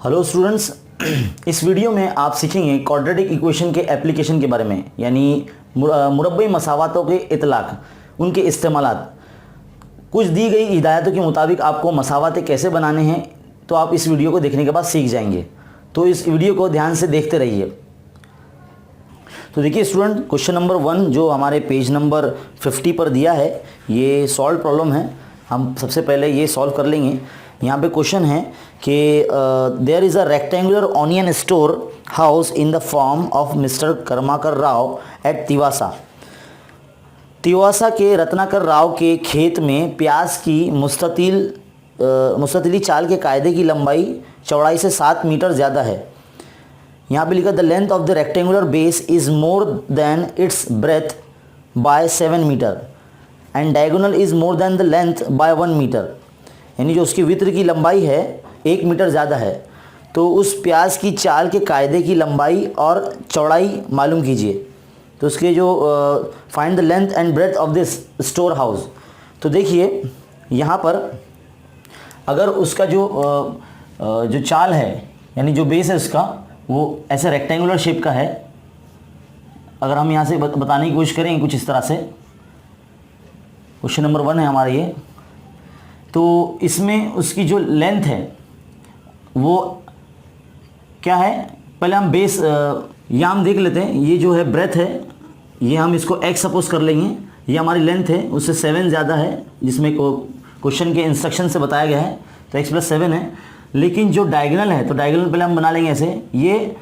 Hello students, इस video में आप सीखेंगे क्वाड्रेटिक इक्वेशन के एप्लीकेशन के बारे में, यानी मुरब्बई मसावातों के इतलाक, उनके इस्तेमालात। कुछ दी गई हिदायतों के मुताबिक आपको मसावातें कैसे बनाने हैं, तो आप इस वीडियो को देखने के बाद सीख जाएंगे। तो इस वीडियो को ध्यान से देखते रहिए। तो देखिए स्टूडेंट, क्वेश्चन नंबर 1 जो हमारे पेज नंबर 50 पर दिया है, ये सॉल्व प्रॉब्लम है। हम सबसे पहले ये सॉल्व कर लेंगे। यहाँ पे क्वेश्चन है कि there is a rectangular onion store house in the form of mister Karmakar Rao at Tivasa. Tivasa के रत्नाकर राव के खेत में प्याज की मुस्ततिली चाल के कायदे की लंबाई चौड़ाई से 7 मीटर ज़्यादा है। यहाँ पे लिखा the length of the rectangular base is more than its breadth by 7 metre and diagonal is more than the length by 1 metre. यानी जो उसकी वित्र की लंबाई है 1 मीटर ज़्यादा है, तो उस प्याज की चाल के कायदे की लंबाई और चौड़ाई मालूम कीजिए। तो उसके जो find the length and breadth of this storehouse. तो देखिए यहाँ पर अगर उसका जो चाल है, यानी जो बेस है उसका, वो ऐसे रेक्टेंगुलर शेप का है। अगर हम यहाँ से बताने की कोशिश करें कुछ इस तरह से, क्वेश्चन नंबर 1 है हमारा ये। तो इसमें उसकी जो लेंथ है वो क्या है, पहले हम बेस या हम देख लेते हैं। ये जो है ब्रेथ है, ये हम इसको x सपोज कर लेंगे। ये हमारी लेंथ है, उससे 7 ज़्यादा है, जिसमें क्वेश्चन के इंस्ट्रक्शन से बताया गया है, तो x + 7 है। लेकिन जो डायगोनल है, तो डायगोनल पहले हम बना लेंगे ऐसे, ये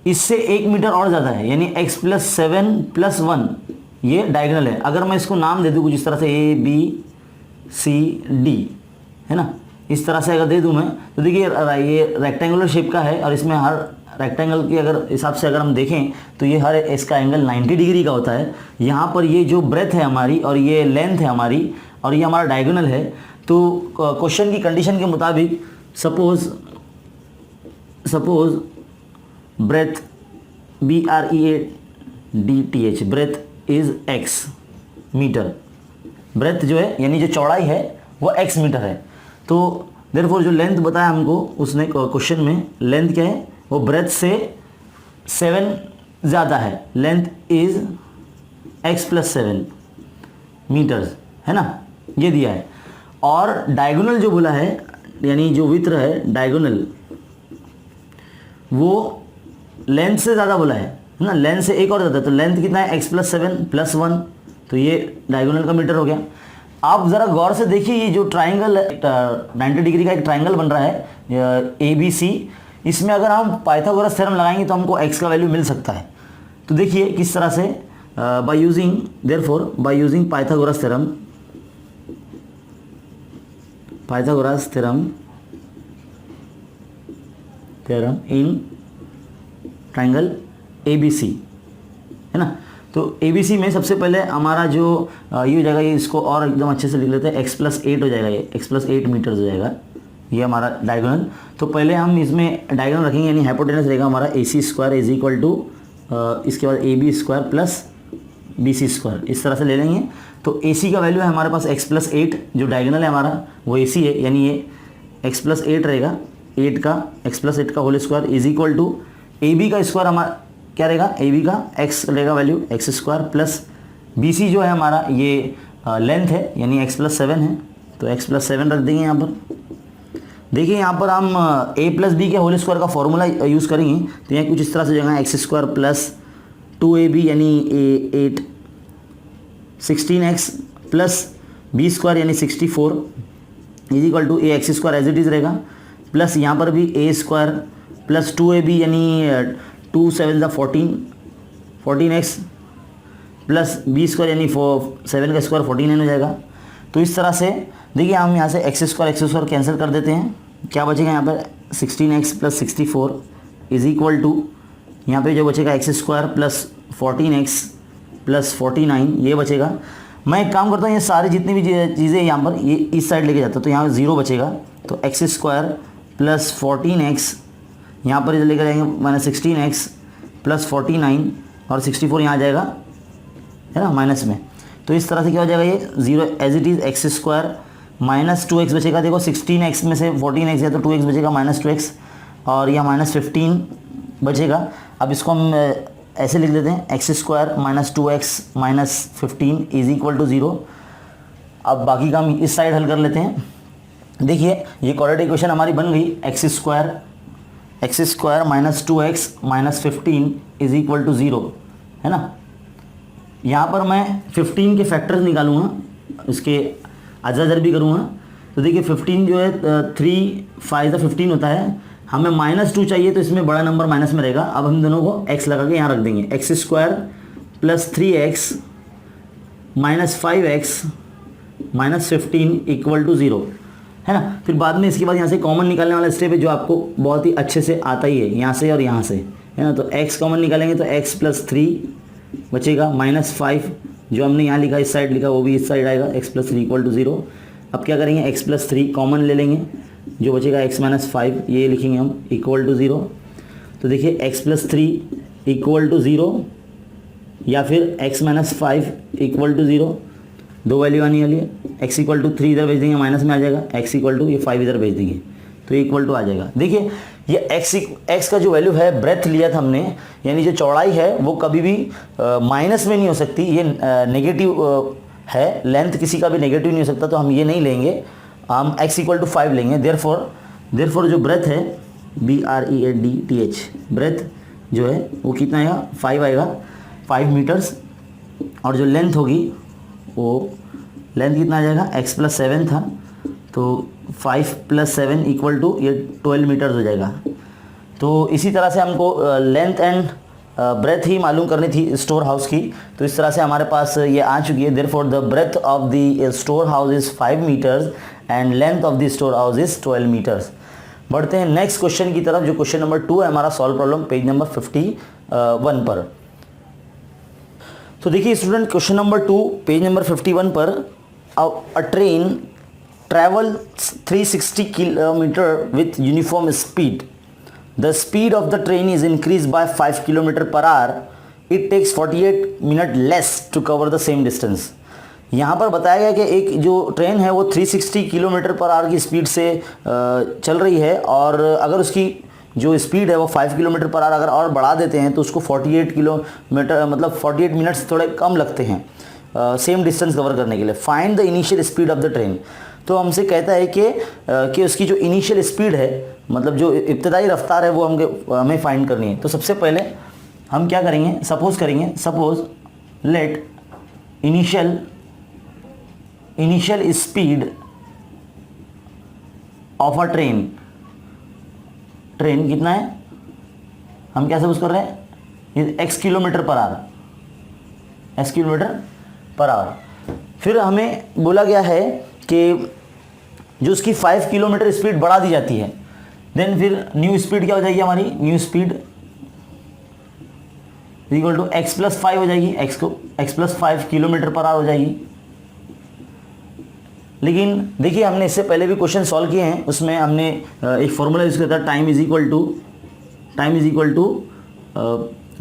इससे 1 मीटर और ज़्यादा है, यानी x + 7 + 1 ये डायगोनल है। अगर मैं इसको नाम दे दूँ कुछ इस तरह से ABCD, है ना, इस तरह से अगर दे दूं मैं, तो देखिए ये रेक्टेंगुलर शेप का है और इसमें हर रेक्टेंगल के अगर हिसाब से अगर हम देखें तो ये हर इसका एंगल 90 डिग्री का होता है। यहाँ पर ये जो ब्रेथ है हमारी और ये लेंथ है हमारी और ये हमारा डायगोनल है। तो क्वेश्चन की कंडीशन के मुताबिक suppose breadth BREATH breadth is x metre. Breadth जो है यानी जो चौड़ाई है वो x मीटर है। तो देयरफॉर जो लेंथ बताया हमको उसने क्वेश्चन में, लेंथ क्या है, वो ब्रेथ से 7 ज़्यादा है। लेंथ इज़ x + 7 मीटर्स, है ना, ये दिया है। और डायगोनल जो बोला है, यानी जो वित्र है डायगोनल, वो लेंथ से ज़्यादा बोला है ना, लेंथ से 1 और ज़्यादा। तो लेंथ कितना है, x + 7 + 1, तो ये डायगोनल का मीटर हो गया। आप ज़रा गौर से देखिए, ये जो ट्राइंगल 90 डिग्री का एक ट्राइंगल बन रहा है ABC, इसमें अगर हम पाइथागोरस थ्योरम लगाएंगे तो हमको x का वैल्यू मिल सकता है। तो देखिए किस तरह से, by using Pythagoras theorem in triangle ABC, है ना। तो ABC में सबसे पहले हमारा जो ये हो जाएगा, ये इसको और एकदम अच्छे से लिख लेते हैं, x + 8 हो जाएगा, ये x + 8 मीटर्स हो जाएगा ये हमारा डायगोनल। तो पहले हम इसमें डायगोनल रखेंगे, यानी हाइपोटेनस रहेगा हमारा AC² = इसके बाद AB² + BC², इस तरह से ले लेंगे। तो AC का वैल्यू है हमारे पास x + 8, जो डायगोनल है हमारा वो AC है, यानी ये x + 8 रहेगा, x + 8 का होल स्क्वायर = AB का स्क्वायर हमारा क्या रहेगा, AB का x रहेगा वैल्यू x² प्लस BC जो है हमारा ये लेंथ है, यानी x + 7 है, तो x + 7 रख देंगे यहाँ पर। देखिए यहाँ पर हम A + B के होल स्क्वायर का फॉर्मूला यूज़ करेंगे। तो यहाँ कुछ इस तरह से जगह x² प्लस 2AB यानी 8, 16x प्लस B² यानी 64 = AX² एज इट इज़ रहेगा, प्लस यहाँ पर भी A² प्लस 2AB यानी 2 7 14x प्लस B² यानी 7 का स्क्वायर 49 हो जाएगा। तो इस तरह से देखिए हम यहाँ से x² कैंसिल कर देते हैं। क्या बचेगा यहाँ पर, 16x प्लस 64 = यहाँ पे जो बचेगा x² प्लस 14x प्लस 49, ये बचेगा। मैं एक काम करता हूँ, ये सारी जितनी भी चीज़ें यहाँ पर ये इस साइड लेके जाता हूँ, तो यहाँ 0 बचेगा। तो x² प्लस 14x यहाँ पर इधर लेकर जाएंगे, -16x प्लस 49 और 64 यहाँ आ जाएगा, है ना, माइनस में। तो इस तरह से क्या हो जाएगा, ये 0 as it is x² -2x बचेगा। देखो 16x में से 14x है तो 2x बचेगा -2x और यह -15 बचेगा। अब इसको हम ऐसे लिख देते हैं, x square minus 2x minus 15 is equal to 0। अब बाकी का हम इस साइड हल कर लेते हैं। देखिए ये क्वाड्रेटिक इक्वेशन हमारी बन गई, x square minus 2x minus 15 is equal to 0, है ना। यहाँ पर मैं 15 के फैक्टर्स निकालूंगा, इसके अजाजर भी करूँगा। तो देखिए 15 जो है 3 5 15 होता है, हमें -2 चाहिए तो इसमें बड़ा नंबर माइनस में रहेगा। अब हम दोनों को x लगा के यहाँ रख देंगे, x square plus 3x minus 5x minus 15 equal to 0, है ना। फिर बाद में इसके बाद यहाँ से कॉमन निकालने वाला स्टेप है जो आपको बहुत ही अच्छे से आता ही है, यहाँ से और यहाँ से, है ना। तो x कॉमन निकालेंगे तो x प्लस 3 बचेगा, -5 जो हमने यहाँ लिखा इस साइड लिखा वो भी इस साइड आएगा, x प्लस 3 इक्वल टू 0। अब क्या करेंगे, x प्लस 3 कॉमन ले लेंगे, जो बचेगा x माइनस 5 ये लिखेंगे हम इक्वल टू 0। तो देखिए x प्लस 3 इक्वल टू 0 या फिर x माइनस 5 इक्वल टू 0, दो वैल्यू आने वाली है। x इक्वल टू 3 इधर भेज देंगे, माइनस में आ जाएगा, x इक्वल टू ये 5 इधर भेज देंगे तो इक्वल टू आ जाएगा। देखिए ये x का जो वैल्यू है, ब्रेथ लिया था हमने, यानी जो चौड़ाई है वो कभी भी माइनस में नहीं हो सकती, ये नेगेटिव है, लेंथ किसी का भी नेगेटिव नहीं हो सकता, तो हम ये नहीं लेंगे, हम x इक्वल टू 5 लेंगे। देयरफॉर जो ब्रेथ है BREADTH ब्रेथ जो है वो कितना आएगा, 5 आएगा, 5 मीटर्स। और जो लेंथ होगी वो लेंथ कितना आ जाएगा, x प्लस 7 था तो 5 प्लस 7 इक्वल टू ये 12 मीटर्स हो जाएगा। तो इसी तरह से हमको लेंथ एंड ब्रेथ ही मालूम करनी थी स्टोर हाउस की, तो इस तरह से हमारे पास ये आ चुकी है। Therefore the breadth of the storehouse is 5 metres and length of the storehouse is 12 metres. बढ़ते हैं नेक्स्ट क्वेश्चन की तरफ, जो क्वेश्चन नंबर 2 है हमारा, सॉल्व प्रॉब्लम पेज नंबर 51 पर। तो देखिए student, question number 2 page number 51 पर, अ train travels 360 km with uniform speed. The speed of the train is increased by 5 km per hour. It takes 48 minutes less to cover the same distance. यहाँ पर बताया गया कि एक जो train है वो 360 किलोमीटर पर आवर की स्पीड से चल रही है, और अगर उसकी जो स्पीड है वो 5 किलोमीटर पर आवर अगर और बढ़ा देते हैं तो उसको 48 किलोमीटर मतलब 48 मिनट्स थोड़े कम लगते हैं सेम डिस्टेंस कवर करने के लिए। Find the initial speed of the train. तो हमसे कहता है कि उसकी जो इनिशियल स्पीड है, मतलब जो इब्तदाई रफ्तार है वो हमें फाइंड करनी है। तो सबसे पहले हम क्या करेंगे, suppose let initial speed of a train कितना है, हम क्या सपोज कर रहे हैं, x किलोमीटर पर आवर। फिर हमें बोला गया है कि जो उसकी 5 किलोमीटर स्पीड बढ़ा दी जाती है, देन फिर न्यू स्पीड क्या हो जाएगी हमारी, new speed equal to x plus 5 हो जाएगी, x plus 5 kilometre per hour हो जाएगी। लेकिन देखिए हमने इससे पहले भी क्वेश्चन सॉल्व किए हैं, उसमें हमने एक फॉर्मूला यूज किया था, time is equal to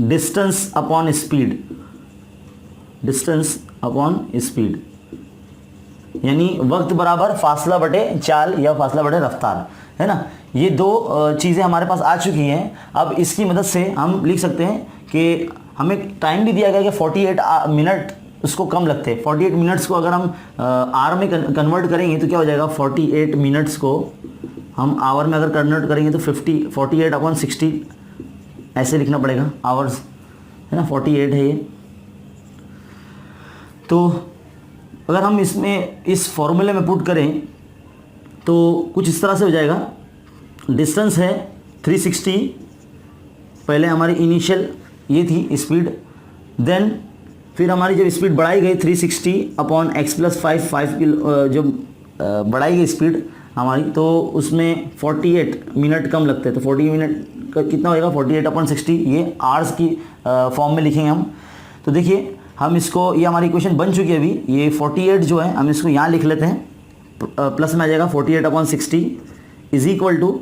distance upon speed, यानी वक्त बराबर फासला बटे चाल या फासला बटे रफ्तार, है ना। ये दो चीज़ें हमारे पास आ चुकी हैं। अब इसकी मदद से हम लिख सकते हैं कि हमें टाइम भी दिया गया कि 48 मिनट उसको कम लगते हैं। 48 मिनट्स को अगर हम आवर में कन्वर्ट करेंगे तो क्या हो जाएगा, 48 मिनट्स को हम आवर में अगर कन्वर्ट करेंगे तो 48/60 ऐसे लिखना पड़ेगा, आवर्स, है ना। 48 है ये। तो अगर हम इसमें इस फॉर्मूले में पुट करें तो कुछ इस तरह से हो जाएगा, डिस्टेंस है 360, पहले हमारी इनिशियल ये थी स्पीड, देन फिर हमारी जब स्पीड बढ़ाई गई 360/x प्लस 5 किलो जब बढ़ाई गई स्पीड हमारी, तो उसमें 48 मिनट कम लगते हैं। तो 40 मिनट का कितना होएगा, 48/60, ये आवर्स की फॉर्म में लिखेंगे हम। तो देखिए हम इसको, ये हमारी इक्वेशन बन चुकी है अभी, ये 48 जो है हम इसको यहाँ लिख लेते हैं, प्लस में आ जाएगा 48/60 is equal to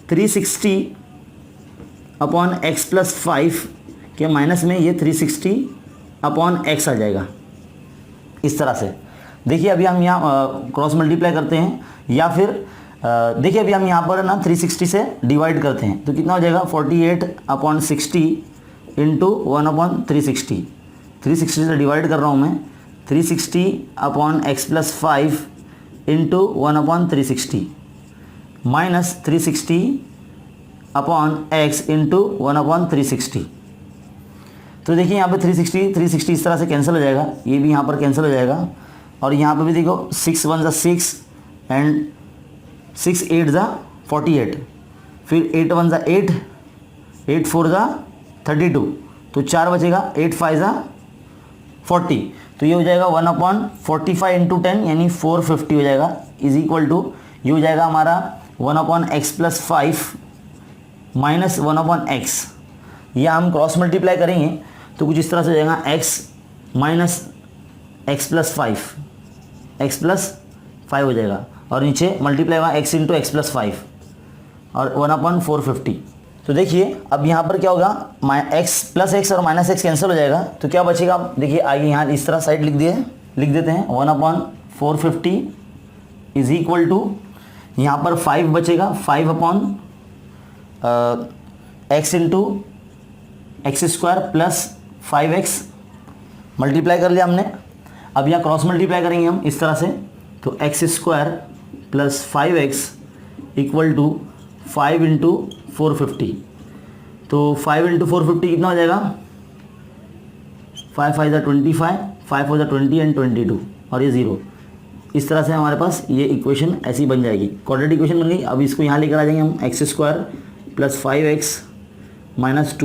360/x plus 5 के माइनस में ये 360/x आ जाएगा। इस तरह से देखिए अभी हम यहाँ क्रॉस मल्टीप्लाई करते हैं, या फिर देखिए अभी हम यहाँ पर ना 360 से डिवाइड करते हैं तो कितना हो जाएगा 48/60 इंटू 1/360। 360 से डिवाइड कर रहा हूँ मैं 360/x+5 into 1/360 minus 360/x into 1/360। तो देखिए यहाँ पे 360 इस तरह से कैंसिल हो जाएगा, ये भी यहाँ पर कैंसिल हो जाएगा और यहाँ पे भी देखो 6 1 ज़ा 6 एंड 6 8 ज़ा 48, फिर 8 1 ज़ा 8, 8 4 ज़ा 32, तो 4 बचेगा, 8 5 ज़ा 40, तो ये हो जाएगा 1/45 इंटू 10 यानी 450 हो जाएगा, इज इक्वल टू ये हो जाएगा हमारा 1/x+5 माइनस 1/x। या हम क्रॉस मल्टीप्लाई करेंगे तो कुछ इस तरह से हो जाएगा x माइनस x+5, x+5 हो जाएगा और नीचे मल्टीप्लाई होगा x इंटू x+5 और 1/450। तो देखिए अब यहाँ पर क्या होगा, x और माइनस x कैंसिल हो जाएगा तो क्या बचेगा, देखिए आइए यहाँ इस तरह साइड लिख देते हैं 1/450 इज इक्वल टू यहाँ पर 5 बचेगा 5/x into x² plus 5x multiply कर लिया हमने। अब यहाँ क्रॉस मल्टीप्लाई करेंगे हम इस तरह से तो x² plus 5x equal to 5 into 450, तो 5 इंटू 450 कितना हो जाएगा 5 5 ज़ा 25, 5 4 ज़ा 20 एंड 22 और ये 0। इस तरह से हमारे पास ये इक्वेशन ऐसी बन जाएगी, क्वाड्रेटिक इक्वेशन बन गई। अब इसको यहाँ लेकर आ जाएंगे हम x² plus 5x minus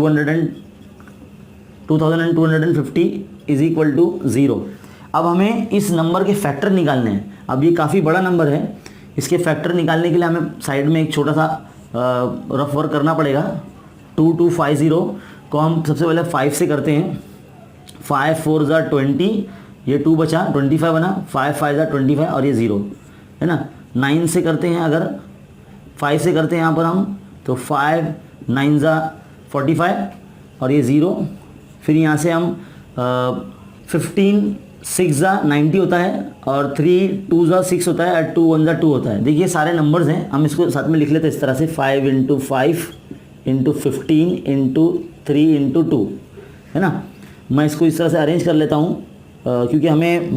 2250 is equal to 0। अब हमें इस नंबर के फैक्टर निकालने हैं। अब ये काफ़ी बड़ा नंबर है, इसके फैक्टर निकालने के लिए हमें साइड में एक छोटा सा रफ वर्क करना पड़ेगा। 2250 को हम सबसे पहले 5 से करते हैं, 5 4 ज़ा 20, ये 2 बचा 25 बना, 5 5 ज़ा 25 और ये 0 है ना। 9 से करते हैं, अगर 5 से करते हैं यहाँ पर हम तो 5 9 ज़ा 45 और ये 0, फिर यहाँ से हम 15 6 ज़ा 90 होता है और 3 2 ज़ा 6 होता है और 2 1 ज़ा 2 होता है। देखिए सारे नंबर्स हैं, हम इसको साथ में लिख लेते हैं इस तरह से 5 इंटू 5 इंटू 15 इंटू 3 इंटू 2 है ना। मैं इसको इस तरह से अरेंज कर लेता हूँ क्योंकि हमें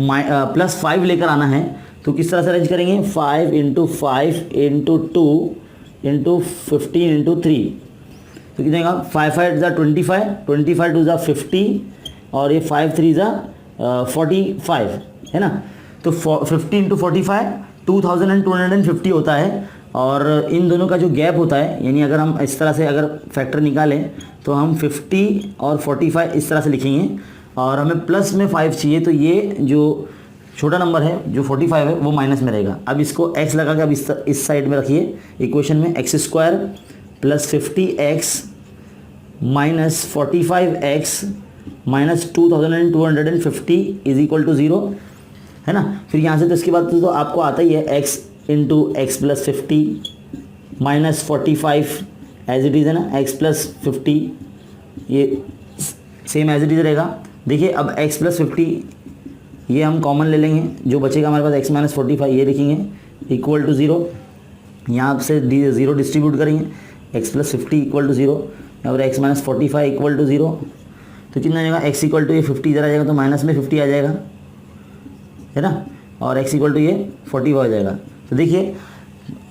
+5 लेकर आना है, तो किस तरह से अरेंज करेंगे 5 इंटू 5 इंटू 2 इंटू 15 इंटू 3, तो कितने का 5 5 ज़ा 25, 25 2 ज़ा 50 और ये 5 3 ज़ा 45 है ना। तो 50 इंटू 45 2250 होता है और इन दोनों का जो गैप होता है, यानी अगर हम इस तरह से अगर फैक्टर निकालें तो हम 50 और 45 इस तरह से लिखेंगे और हमें प्लस में 5 चाहिए, तो ये जो छोटा नंबर है जो 45 है वो माइनस में रहेगा। अब इसको x लगा के अब इस साइड में रखिए इक्वेशन में, x² plus 50x minus 45x minus 2250 is equal to 0 है ना। फिर यहाँ से तो इसके बाद तो आपको आता ही है x into x plus 50 minus 45 as it is है ना, x प्लस 50 ये सेम एज इट इज़ रहेगा। देखिए अब x प्लस 50 ये हम कॉमन ले लेंगे, जो बचेगा हमारे पास x माइनस 45 ये लिखेंगे इक्वल टू 0, यहाँ से 0 डिस्ट्रीब्यूट करेंगे, x प्लस 50 इक्वल टू 0 और x माइनस 45 इक्वल टू 0, तो कितना आ जाएगा x इक्वल टू ये 50 इधर आ जाएगा तो माइनस में 50 आ जाएगा है ना, और x इक्वल टू ये 40 हो जाएगा। तो देखिए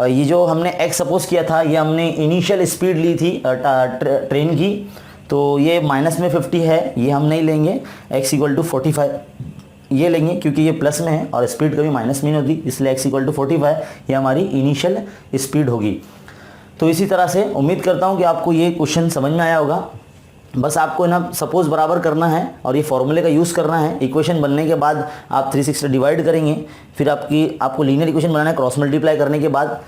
ये जो हमने x सपोज किया था, ये हमने इनिशियल स्पीड ली थी ट्रेन की, तो ये माइनस में 50 है, ये हम नहीं लेंगे, x इक्वल टू 45 ये लेंगे क्योंकि ये प्लस में है और स्पीड कभी माइनस में नहीं होती, इसलिए x इक्वल टू 45 ये हमारी इनिशियल स्पीड होगी। तो इसी तरह से उम्मीद करता हूँ कि आपको ये क्वेश्चन समझ में आया होगा। बस आपको ना सपोज बराबर करना है और ये फॉर्मूले का यूज़ करना है। इक्वेशन बनने के बाद आप 360 डिवाइड करेंगे, फिर आपको लीनियर इक्वेशन बनाना है क्रॉस मल्टीप्लाई करने के बाद।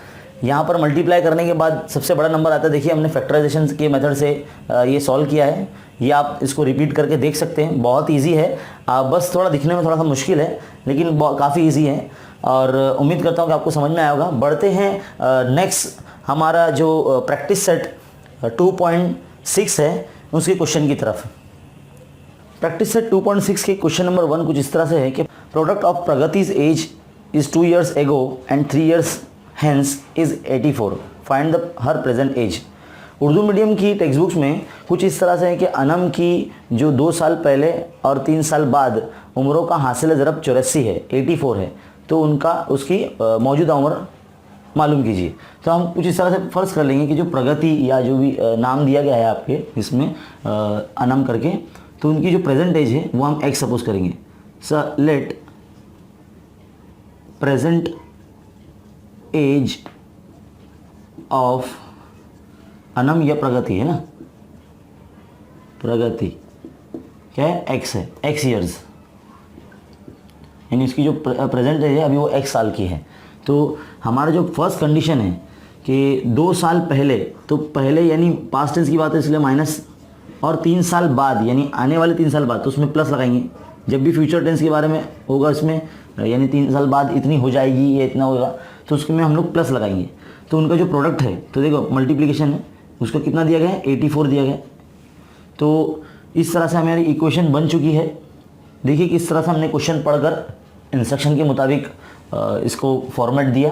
यहाँ पर मल्टीप्लाई करने के बाद सबसे बड़ा नंबर आता है, देखिए हमने फैक्टराइजेशन के मेथड से ये सॉल्व किया है, ये आप इसको रिपीट करके देख सकते हैं, बहुत ईजी है। बस थोड़ा दिखने में थोड़ा सा मुश्किल है लेकिन काफ़ी ईजी है और उम्मीद करता हूँ कि आपको समझ में आया होगा। बढ़ते हैं नेक्स्ट हमारा जो प्रैक्टिस सेट 2.6 है उसके क्वेश्चन की तरफ। प्रैक्टिस सेट 2.6 के क्वेश्चन नंबर 1 कुछ इस तरह से है कि product of Pragati's age is 2 years ago and 3 years hence is 84, find the her present age. Urdu medium की टेक्स्ट बुक्स में कुछ इस तरह से है कि अनम की जो 2 साल पहले और 3 साल बाद उम्रों का हासिल ज़रब 84 है, 84 है, तो उसकी मौजूदा उम्र मालूम कीजिए। तो हम कुछ इस तरह से फ़र्ज़ कर लेंगे कि जो प्रगति या जो भी नाम दिया गया है आपके इसमें अनम करके, तो उनकी जो प्रेजेंट एज है वो हम एक्स सपोज करेंगे। Sir let present age of Anam या प्रगति है ना, प्रगति क्या है, एक्स है, एक्स ईयर्स, यानी इसकी जो प्रेजेंट एज है अभी वो एक्स साल की है। तो हमारा जो फर्स्ट कंडीशन है कि 2 साल पहले, तो पहले यानी पास्ट टेंस की बात है इसलिए माइनस, और 3 साल बाद यानी आने वाले 3 साल बाद, तो उसमें प्लस लगाएंगे। जब भी फ्यूचर टेंस के बारे में होगा इसमें, यानी 3 साल बाद इतनी हो जाएगी या इतना होगा, तो उसमें हम लोग प्लस लगाएंगे। तो उनका जो प्रोडक्ट है, तो देखो मल्टीप्लिकेशन है, उसका कितना दिया गया है, 84 दिया गया है। तो इस तरह से हमारी इक्वेशन बन चुकी है। देखिए किस तरह से हमने क्वेश्चन पढ़कर इंस्ट्रक्शन के मुताबिक इसको फॉर्मेट दिया।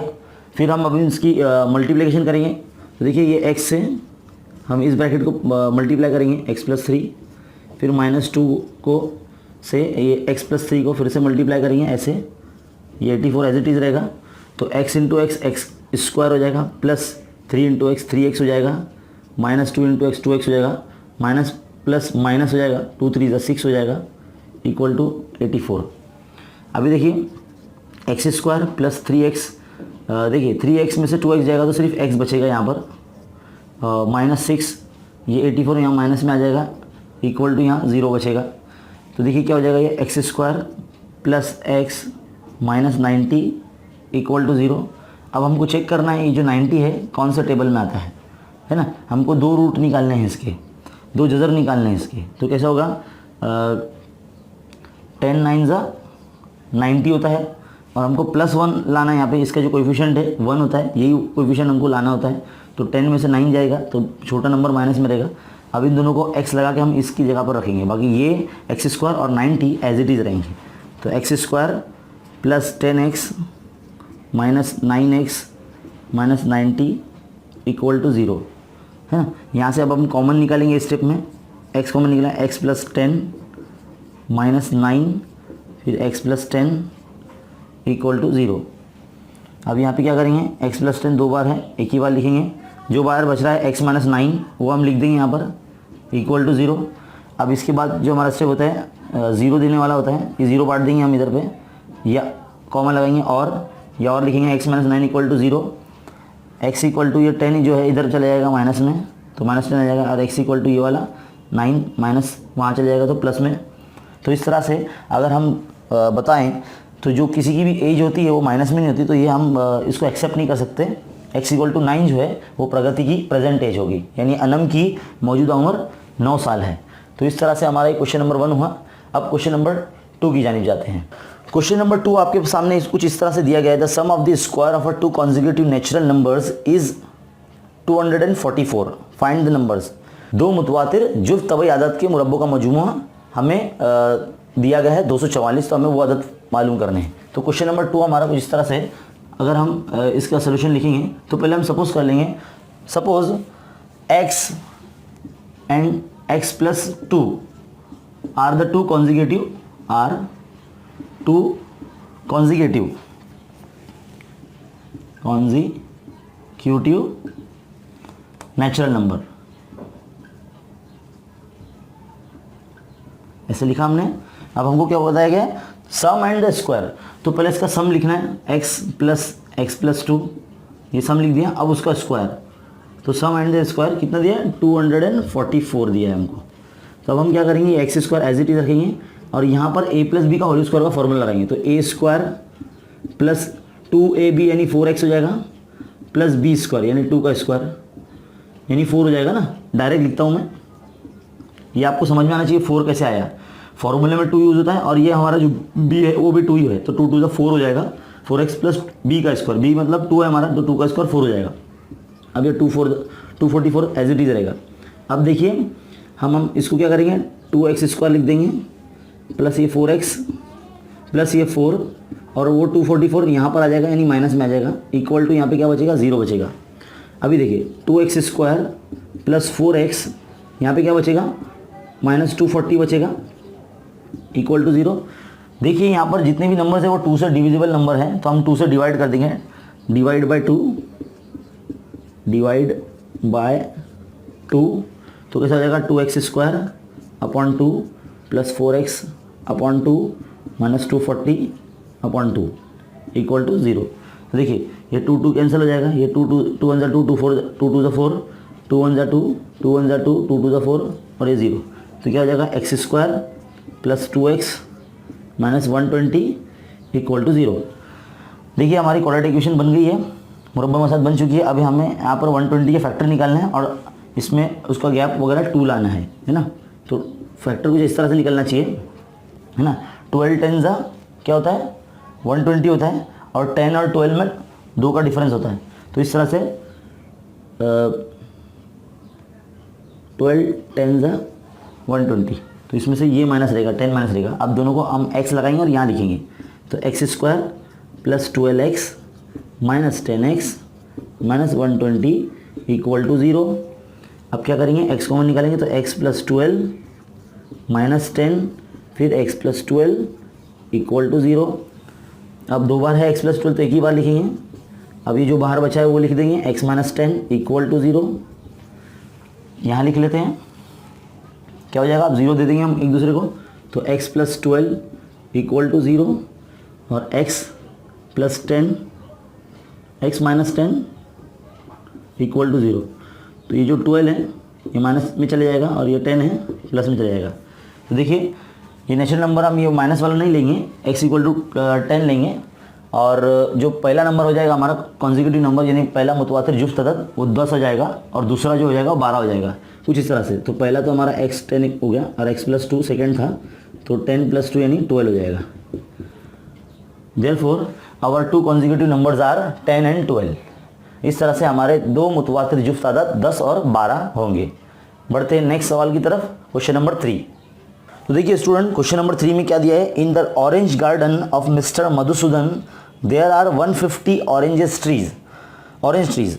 फिर हम अभी इसकी मल्टीप्लिकेशन करेंगे। तो देखिए ये x से हम इस ब्रैकेट को मल्टीप्लाई करेंगे x+3, फिर -2 को से ये x+3 को फिर से मल्टीप्लाई करेंगे ऐसे, ये 84 एज इट इज़ रहेगा। तो x into x x square हो जाएगा, प्लस 3 इंटू एक्स 3x हो जाएगा, -2 इंटू एक्स 2x हो जाएगा, माइनस प्लस माइनस हो जाएगा, 2 3 6 हो जाएगा, इक्वल टू 84। अभी देखिए एक्स स्क्वायर प्लस 3x, देखिए 3x में से 2x जाएगा तो सिर्फ x बचेगा यहाँ पर, -6, ये 84 यहाँ माइनस में आ जाएगा, इक्वल टू यहाँ 0 बचेगा। तो देखिए क्या हो जाएगा, ये x square plus x minus 90 equal to 0। अब हमको चेक करना है ये जो 90 है कौन सा टेबल में आता है ना। हमको 2 रूट निकालने हैं इसके, 2 जज़र निकालने हैं इसके। तो कैसा होगा, 10 9 90 होता है, और हमको +1 लाना है यहाँ पे, इसका जो कोएफिशिएंट है 1 होता है, यही कोएफिशिएंट हमको लाना होता है। तो 10 में से 9 जाएगा तो छोटा नंबर माइनस में रहेगा। अब इन दोनों को x लगा के हम इसकी जगह पर रखेंगे, बाकी ये एक्स स्क्वायर और 90 एज इट इज़ रहेंगे। तो x square plus 10x minus 9x minus 90 equal to 0 है ना। यहाँ से अब हम कॉमन निकालेंगे इस स्टेप में, x कॉमन निकला, x + 10 माइनस 9 फिर x + 10 इक्वल टू 0। अब यहाँ पे क्या करेंगे, x + 10 2 बार है, एक ही बार लिखेंगे, जो बाहर बच रहा है x - 9 वो हम लिख देंगे यहाँ पर, इक्वल टू 0। अब इसके बाद जो हमारा स्टेप होता है 0 देने वाला होता है, ये 0 बांट देंगे हम इधर पे, या कॉमन लगाएंगे और लिखेंगे x - 9 equal to 0, x equal to ये 10 जो है इधर चला जाएगा माइनस में, तो -10 आ जाएगा, और x इक्वल टू ये वाला 9 माइनस वहाँ चला जाएगा तो प्लस में। तो इस तरह से अगर हम बताएं तो जो किसी की भी एज होती है वो माइनस में नहीं होती, तो ये हम इसको एक्सेप्ट नहीं कर सकते। x इक्वल टू 9 जो है वो प्रगति की प्रेजेंट एज होगी, यानी अनम की मौजूदा उम्र 9 साल है। तो इस तरह से हमारा क्वेश्चन नंबर 1 हुआ। अब क्वेश्चन नंबर 2 की जानिब जाते हैं। क्वेश्चन नंबर 2 आपके सामने कुछ इस तरह से दिया गया है, the sum of the square of 2 consecutive natural numbers is 244, find the numbers. 2 मुतवातिर जुफ्त तबई आदत के मुरब्बों का मजमूआ हमें दिया गया है 244, तो हमें वो आदत मालूम करने हैं। तो क्वेश्चन नंबर 2 हमारा कुछ इस तरह से, अगर हम इसका सोल्यूशन लिखेंगे तो पहले हम सपोज कर लेंगे, suppose x and x + 2 are the 2 consecutive natural number, ऐसे लिखा हमने। अब हमको क्या बताया गया, सम एंड द स्क्वायर। तो पहले इसका सम लिखना है, x + 2, ये सम लिख दिया। अब उसका स्क्वायर, तो सम एंड द स्क्वायर कितना दिया, 244 दिया है हमको। तो अब हम क्या करेंगे, x square as it is रखेंगे, और यहाँ पर a + b का होल स्क्वायर का फॉर्मूला लगाएंगे। तो a² प्लस 2ab यानी 4x हो जाएगा, प्लस b² यानी 2 का स्क्वायर यानी 4 हो जाएगा ना। डायरेक्ट लिखता हूँ मैं, ये आपको समझ में आना चाहिए 4 कैसे आया। फॉर्मूले में 2 यूज़ होता है, और ये हमारा जो b है वो भी 2 ही है, तो 2 2 4 हो जाएगा, 4x प्लस b का स्क्वायर, b मतलब 2 है हमारा, तो 2 का स्क्वायर 4 हो जाएगा। अब ये 244 एज इट इज रहेगा। अब देखिए हम इसको क्या करेंगे, 2x² लिख देंगे प्लस ये 4x प्लस ये 4 और वो 244 यहाँ पर आ जाएगा, यानी माइनस में आ जाएगा, इक्वल टू यहाँ पे क्या बचेगा, 0 बचेगा। अभी देखिए 2x² प्लस 4x, यहाँ पे क्या बचेगा, माइनस 240 बचेगा, इक्वल टू 0। देखिए यहाँ पर जितने भी नंबर है वो 2 से डिविजिबल नंबर है, तो हम 2 से डिवाइड कर देंगे, डिवाइड बाय 2, डिवाइड बाय 2, तो कैसा हो जाएगा, 2x² upon 2 plus 4x upon 2 minus 240 upon 2 equal to 0। तो देखिए ये 2 कैंसिल हो जाएगा, ये 2 1 जा 2, 2 4 2 2 जा 4, 2 1 जा 2, 2 1 जा 2, 2 2 जा 4 और ये 0। तो क्या हो जाएगा, x² plus 2x minus 120 equal to 0। देखिए हमारी क्वाड्रेटिक इक्वेशन बन गई है, मुरब्बा मसाद बन चुकी है। अभी हमें यहाँ पर 120 के फैक्टर निकालने हैं और इसमें उसका गैप वगैरह 2 लाना है ना। तो फैक्टर कुछ इस तरह से निकलना चाहिए, है ना। 12 10 जा क्या होता है, 120 होता है, और 10 और 12 में 2 का डिफरेंस होता है। तो इस तरह से 12 10 जा 120, तो इसमें से ये माइनस रहेगा, 10 माइनस रहेगा। अब दोनों को हम x लगाएंगे और यहाँ लिखेंगे, तो x² plus 12x minus 10x minus 120 equal to 0। अब क्या करेंगे, x कॉमन निकालेंगे, तो x प्लस 12 माइनस 10 फिर x प्लस 12 इक्वल टू 0। अब 2 बार है x प्लस 12, तो एक ही बार लिखेंगे। अब ये जो बाहर बचा है वो लिख देंगे, x माइनस 10 इक्वल टू 0। यहाँ लिख लेते हैं, क्या हो जाएगा, अब 0 दे देंगे हम एक दूसरे को, तो x प्लस 12 इक्वल टू 0 और x plus 10 x minus 10 equal to 0। तो ये जो 12 है ये माइनस में चले जाएगा और ये 10 है प्लस में चले जाएगा। तो देखिए ये नेचुरल नंबर हम ये माइनस वाला नहीं लेंगे, x इक्वल टू 10 लेंगे, और जो पहला नंबर हो जाएगा हमारा कॉन्जिक्यूटिव नंबर, यानी पहला मुतवातिर जुफ्त अदद, वो 10 हो जाएगा, और दूसरा जो हो जाएगा वो 12 हो जाएगा, कुछ इस तरह से। तो पहला तो हमारा x 10 हो गया और x प्लस 2 सेकेंड था, तो 10 प्लस 2 यानी 12 हो जाएगा। Therefore our 2 consecutive numbers are 10 and 12। इस तरह से हमारे 2 मुतवातिर जुफ्त अदद 10 और 12 होंगे। बढ़ते हैं नेक्स्ट सवाल की तरफ, क्वेश्चन नंबर 3। तो देखिए स्टूडेंट, क्वेश्चन नंबर 3 में क्या दिया है, in the orange garden of mister Madhusudan there are 150 orange trees.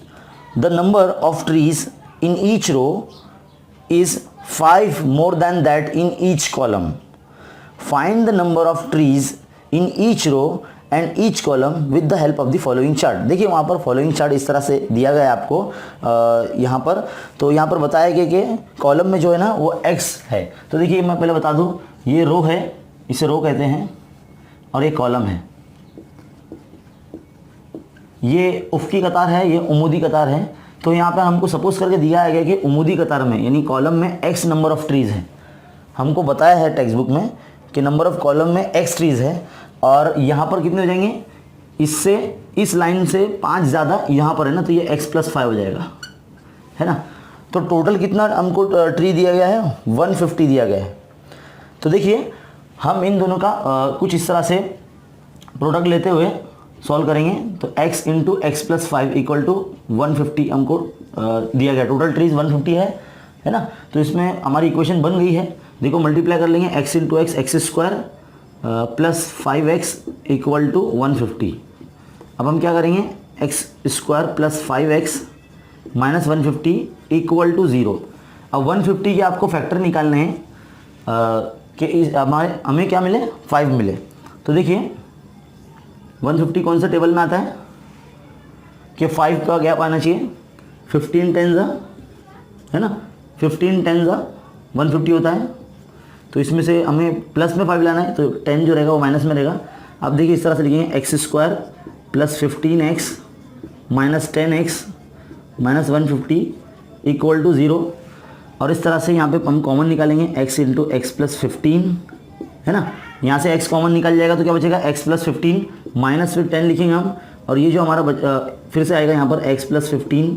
The number of trees in each row is 5 more than that in each column. Find the number of trees in each row and each column with the help of the following chart। देखिए वहाँ पर following chart इस तरह से दिया गया है आपको यहाँ पर। तो यहाँ पर बताया गया कि कॉलम में जो है ना वो x है। तो देखिए मैं पहले बता दूँ, ये रो है, इसे रो कहते हैं, और ये कॉलम है, ये उफ़क़ी कतार है, ये उमूदी कतार है। तो यहाँ पर हमको सपोज करके दिया है कि उमूदी कतार में यानी कॉलम में x नंबर ऑफ़ ट्रीज़ है। हमको बताया है टेक्स्ट बुक में कि नंबर ऑफ़ कॉलम में x ट्रीज़ है, और यहाँ पर कितने हो जाएंगे, इससे इस लाइन से 5 ज़्यादा यहाँ पर है ना, तो ये x प्लस 5 हो जाएगा, है ना। तो टोटल कितना हमको ट्री दिया गया है, 150 दिया गया है। तो देखिए हम इन दोनों का कुछ इस तरह से प्रोडक्ट लेते हुए सॉल्व करेंगे। तो x into x plus 5 equal to 150 हमको दिया गया, टोटल ट्रीज 150 है ना। तो इसमें हमारी इक्वेशन बन गई है, देखो मल्टीप्लाई कर लेंगे, x into x square plus 5x equal to 150। अब हम क्या करेंगे, x square plus 5x minus 150 equal to 0। अब 150 के आपको फैक्टर निकालने हैं कि हमें क्या मिले, 5 मिले। तो देखिए 150 कौन सा टेबल में आता है कि 5 का गैप आना चाहिए, 15 10 जा, है ना, 15 10 जा 150 होता है। तो इसमें से हमें प्लस में 5 लाना है, तो 10 जो रहेगा वो माइनस में रहेगा। अब देखिए इस तरह से लिखेंगे, x square plus 15x minus 10x minus 150 equal to 0। और इस तरह से यहाँ पे हम कॉमन निकालेंगे, x इंटू एक्स प्लस 15, है ना। यहाँ से x कॉमन निकल जाएगा तो क्या बचेगा, x प्लस 15 माइनस फिर 10 लिखेंगे हम, और ये जो हमारा फिर से आएगा यहाँ पर x प्लस 15,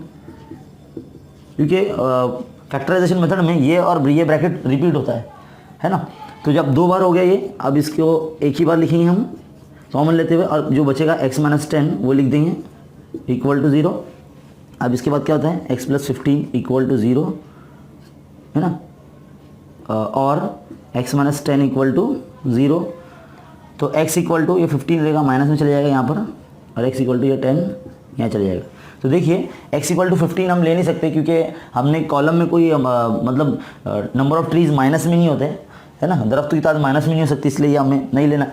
क्योंकि फैक्टराइजेशन मेथड में ये और ये ब्रैकेट रिपीट होता है ना। तो जब 2 बार हो गया ये, अब इसको एक ही बार लिखेंगे हम कॉमन लेते हुए, और जो बचेगा x माइनस 10 वो लिख देंगे इक्वल टू 0। अब इसके बाद क्या होता है, x प्लस 15 इक्वल टू 0, है ना, और x माइनस 10 इक्वल टू 0। तो x इक्वल टू ये 15 रहेगा, माइनस में चले जाएगा यहाँ पर, और x इक्वल टू ये 10 यहाँ चले जाएगा। तो देखिए x इक्वल टू 15 हम ले नहीं सकते क्योंकि हमने कॉलम में कोई मतलब नंबर ऑफ ट्रीज माइनस में नहीं होते, है ना, दरख्तों की तादाद माइनस में नहीं हो सकती, इसलिए हमें नहीं लेना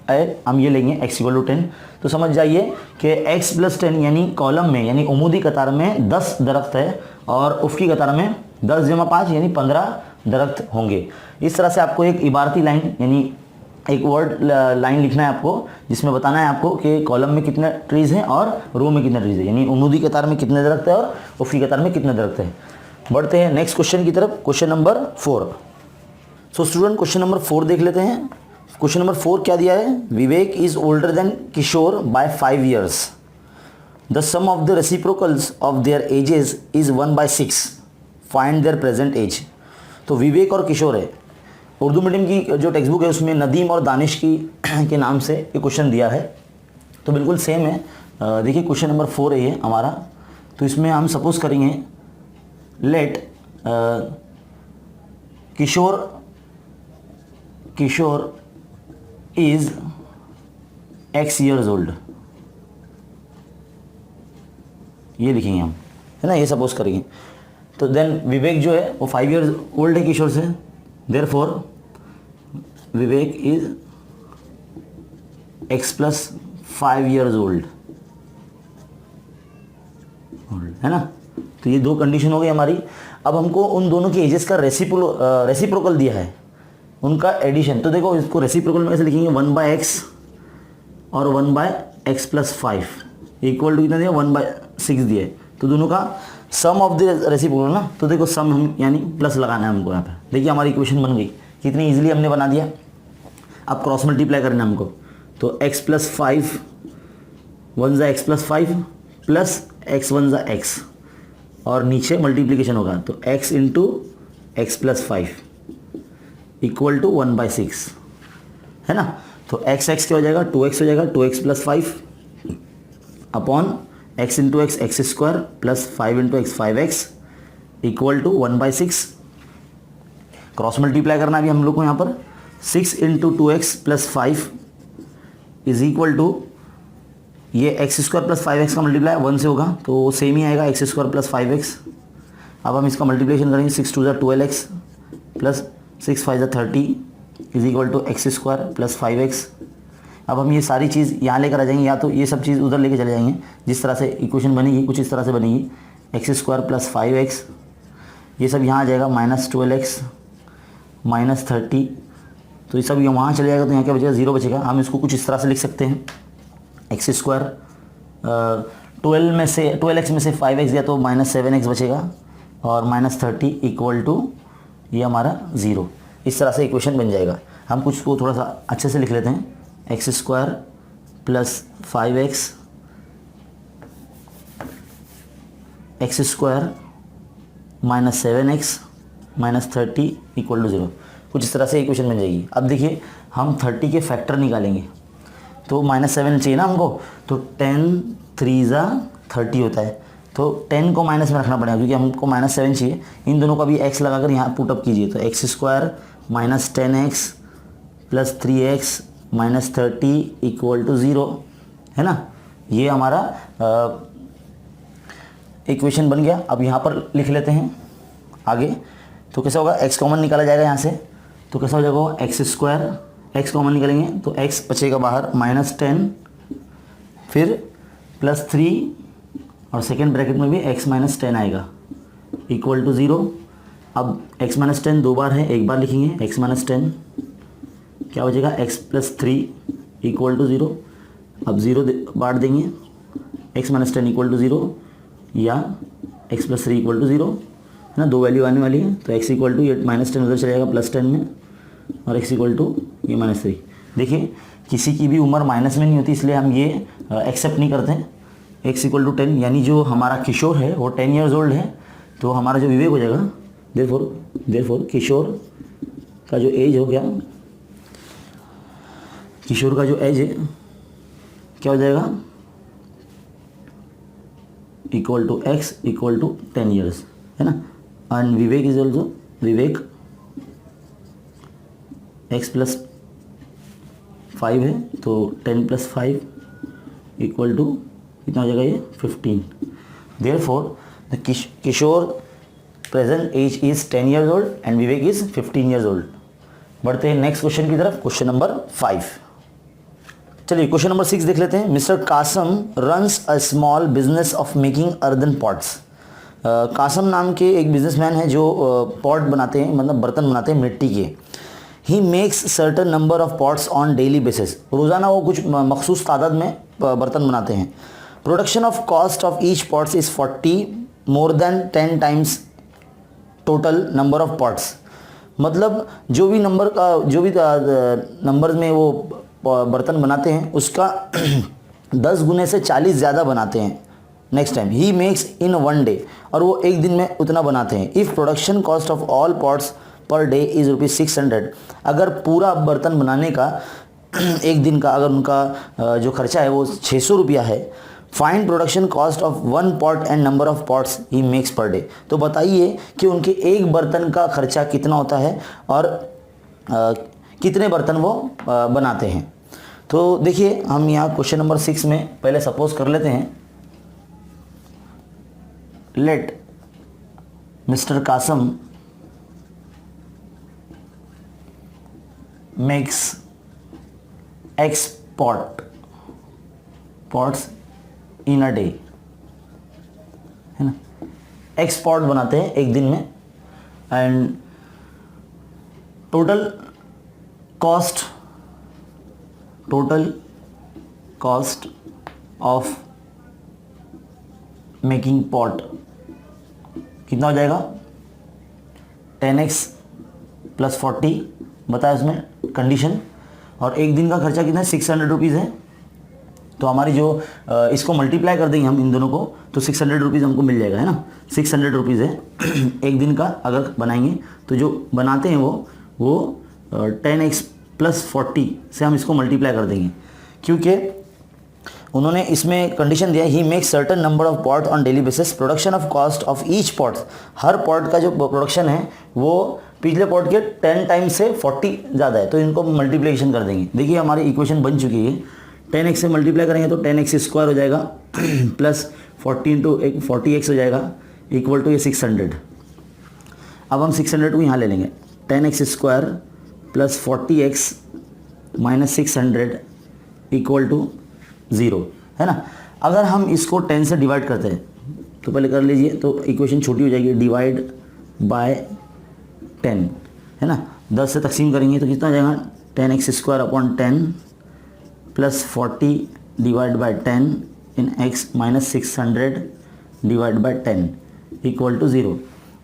है, हम ये लेंगे x इक्वल टू 10। तो समझ जाइए कि x प्लस 10 यानी कॉलम में यानी उमूदी कतार में 10 दरख्त है और उफ़की कतार में 10 जमा 5 यानी 15 दरख्त होंगे। इस तरह से आपको एक इबारती लाइन यानी एक वर्ड लाइन लिखना है आपको, जिसमें बताना है आपको कि कॉलम में कितने ट्रीज़ हैं और रो में कितने ट्रीज़ हैं, यानी उमूदी कतार में कितने दरख्त है और उफ़की कतार में कितने दरख्त हैं। बढ़ते हैं नेक्स्ट क्वेश्चन की तरफ, question number 4। So student question number 4 देख लेते हैं। क्वेश्चन नंबर 4 क्या दिया है, Vivek is older than Kishore by 5 years। The sum of the reciprocals of their ages is 1/6। Find their present age. तो विवेक और किशोर है, उर्दू मीडियम की जो टेक्स्ट बुक है उसमें नदीम और दानिश की के नाम से ये क्वेश्चन दिया है, तो बिल्कुल सेम है। देखिए क्वेश्चन नंबर 4 है ये हमारा, तो इसमें हम सपोज करेंगे let Kishore is x years old, ये लिखेंगे हम, है ना, ये सपोज करेंगे। तो देन विवेक जो है वो 5 years old है किशोर से, therefore Vivek is x plus 5 years old, है ना। तो ये दो कंडीशन हो गई हमारी। अब हमको उन दोनों की एजेस का रेसिप्रोकल दिया है, उनका एडिशन। तो देखो इसको रेसिप्रोकल में कैसे लिखेंगे, 1/x और 1/x प्लस 5 इक्वल टू कितना दिया, 1/6 दिया है। तो दोनों का सम ऑफ द रेसिप्रोकल ना, तो देखो सम हम यानी प्लस लगाना है हमको यहाँ पे। देखिए हमारी इक्वेशन बन गई, कितनी इजीली हमने बना दिया। अब क्रॉस मल्टीप्लाई करना है हमको, तो x प्लस 5 1 ज़ा x प्लस 5 प्लस x 1 ज़ा x, और नीचे मल्टीप्लीकेशन होगा, तो x into x plus 5 equal to 1/6, है ना। तो x क्या हो जाएगा, 2x हो जाएगा, 2x plus 5 upon x into x x square plus 5 into x 5x equal to 1/6। Cross multiply करना अभी हम लोग को यहाँ पर, 6 into 2x plus 5 is equal to ये एक्स स्क्वायर प्लस 5x का मल्टीप्लाई 1 से होगा तो सेम ही आएगा, एक्स स्क्वायर प्लस 5x। अब हम इसका मल्टीप्लिकेशन करेंगे, 6 2 ज़ा 12x प्लस 6 5 ज़ा 30 is equal to x square plus 5x। अब हम ये सारी चीज़ यहाँ लेकर आ जाएंगे, या तो ये सब चीज़ उधर लेके चले जाएंगे। जिस तरह से इक्वेशन बनेगी कुछ इस तरह से बनेगी, एक्स स्क्वायर प्लस 5x, ये सब यहाँ आ जाएगा माइनस 12x माइनस 30, तो ये सब वहाँ चले जाएगा, तो यहाँ क्या बचेगा, 0 बचेगा। हम इसको कुछ इस तरह से लिख सकते हैं, एक्स स्क्वायर 12x में से 5x दिया तो माइनस 7x बचेगा, और माइनस 30 इक्वल टू ये हमारा 0। इस तरह से इक्वेशन बन जाएगा। हम कुछ को थोड़ा सा अच्छे से लिख लेते हैं, x square plus 5x x square minus 7x minus 30 equal to 0। कुछ इस तरह से इक्वेशन बन जाएगी। अब देखिए हम 30 के फैक्टर निकालेंगे, तो -7 चाहिए ना हमको, तो 10 3 ज़ा 30 होता है, तो 10 को माइनस में रखना पड़ेगा क्योंकि हमको -7 चाहिए। इन दोनों का भी x लगाकर यहाँ पुटअप कीजिए, तो x square minus 10x plus 3x minus 30 equal to 0, है ना। ये हमारा इक्वेशन बन गया। अब यहाँ पर लिख लेते हैं आगे, तो कैसा होगा, x कॉमन निकाला जाएगा यहाँ से, तो कैसा हो जाएगा, एक्स स्क्वायर x कॉमन निकालेंगे तो x बचेगा बाहर -10, फिर प्लस 3 और सेकेंड ब्रैकेट में भी x माइनस 10 आएगा इक्वल टू 0। अब x माइनस 10 दो बार है, एक बार लिखेंगे x माइनस 10, क्या बचेगा, x प्लस 3 इक्वल टू 0। अब 0 बांट देंगे, x माइनस 10 इक्वल टू 0 या x प्लस 3 इक्वल टू 0, है ना, दो वैल्यू आने वाली है। तो x इक्वल टू ये माइनस 10 उधर चले जाएगा प्लस 10 में, और x इक्वल टू ये -3। देखिए किसी की भी उम्र माइनस में नहीं होती, इसलिए हम ये एक्सेप्ट नहीं करते हैं। x इक्वल टू 10 यानी जो हमारा किशोर है वो 10 years old है, तो हमारा जो विवेक हो जाएगा, देयरफॉर किशोर का जो एज हो गया, किशोर का जो एज है क्या हो जाएगा, equal to x equal to 10 years, है ना। And Vivek is also Vivek x plus 5 है, तो 10 + 5 इक्वल टू कितना हो जाएगा ये 15। Therefore the Kishore present age is 10 years old and Vivek is 15 years old। बढ़ते हैं नेक्स्ट क्वेश्चन की तरफ, क्वेश्चन नंबर 5। चलिए क्वेश्चन नंबर 6 देख लेते हैं। Mister Kasam runs a small business of making earthen pots. Kasam नाम के एक बिजनेसमैन है जो पॉट बनाते हैं, मतलब बर्तन बनाते हैं मिट्टी के। He makes certain number of pots on daily basis. रोज़ाना वो कुछ मखसूस तादाद में बर्तन बनाते हैं। Production of cost of each pots is 40 more than 10 times total number of pots. मतलब जो भी नंबर में वो बर्तन बनाते हैं उसका 10 गुने से 40 ज़्यादा बनाते हैं next time. He makes in 1 day, और वो एक दिन में उतना बनाते हैं। If production cost of all pots per day is ₹600, अगर पूरा बर्तन बनाने का एक दिन का अगर उनका जो खर्चा है वो 600 रुपया है। Find production cost of 1 pot and number of pots he makes per day. तो बताइए कि उनके एक बर्तन का खर्चा कितना होता है और कितने बर्तन वो बनाते हैं। तो देखिए हम यहाँ क्वेश्चन नंबर 6 में पहले सपोज कर लेते हैं, let mister Kasam makes X pots in a day, है ना। X पॉट बनाते हैं एक दिन में and total cost of making pot कितना हो जाएगा 10x + 40 बताया उसमें कंडीशन। और एक दिन का खर्चा कितना है 600 रुपीज़ है। तो हमारी जो इसको मल्टीप्लाई कर देंगे हम इन दोनों को तो 600 रुपीज़ हमको मिल जाएगा, है ना। 600 रुपीज़ है एक दिन का अगर बनाएंगे। तो जो बनाते हैं वो 10x + 40 से हम इसको मल्टीप्लाई कर देंगे, क्योंकि उन्होंने इसमें कंडीशन दिया he make certain number of pot on daily basis. Production of cost of each pot, हर पॉट का जो प्रोडक्शन है वो पिछले पॉट के 10 टाइम्स से 40 ज़्यादा है। तो इनको मल्टीप्लिकेशन कर देंगे। देखिए हमारी इक्वेशन बन चुकी है। 10x से मल्टीप्लाई करेंगे तो 10x² हो जाएगा प्लस 40 × 40x हो जाएगा इक्वल टू ये 600। अब हम 600 को यहाँ ले लेंगे। 10x² + 40x - 600 इक्वल टू 0, है ना। अगर हम इसको 10 से डिवाइड करते हैं तो पहले कर लीजिए, तो इक्वेशन छोटी हो जाएगी। डिवाइड बाय 10, है ना। 10 से तकसीम करेंगे तो कितना हो जाएगा 10x² / 10 + 40 divide by 10 in x - 600 divide by 10 equal to 0।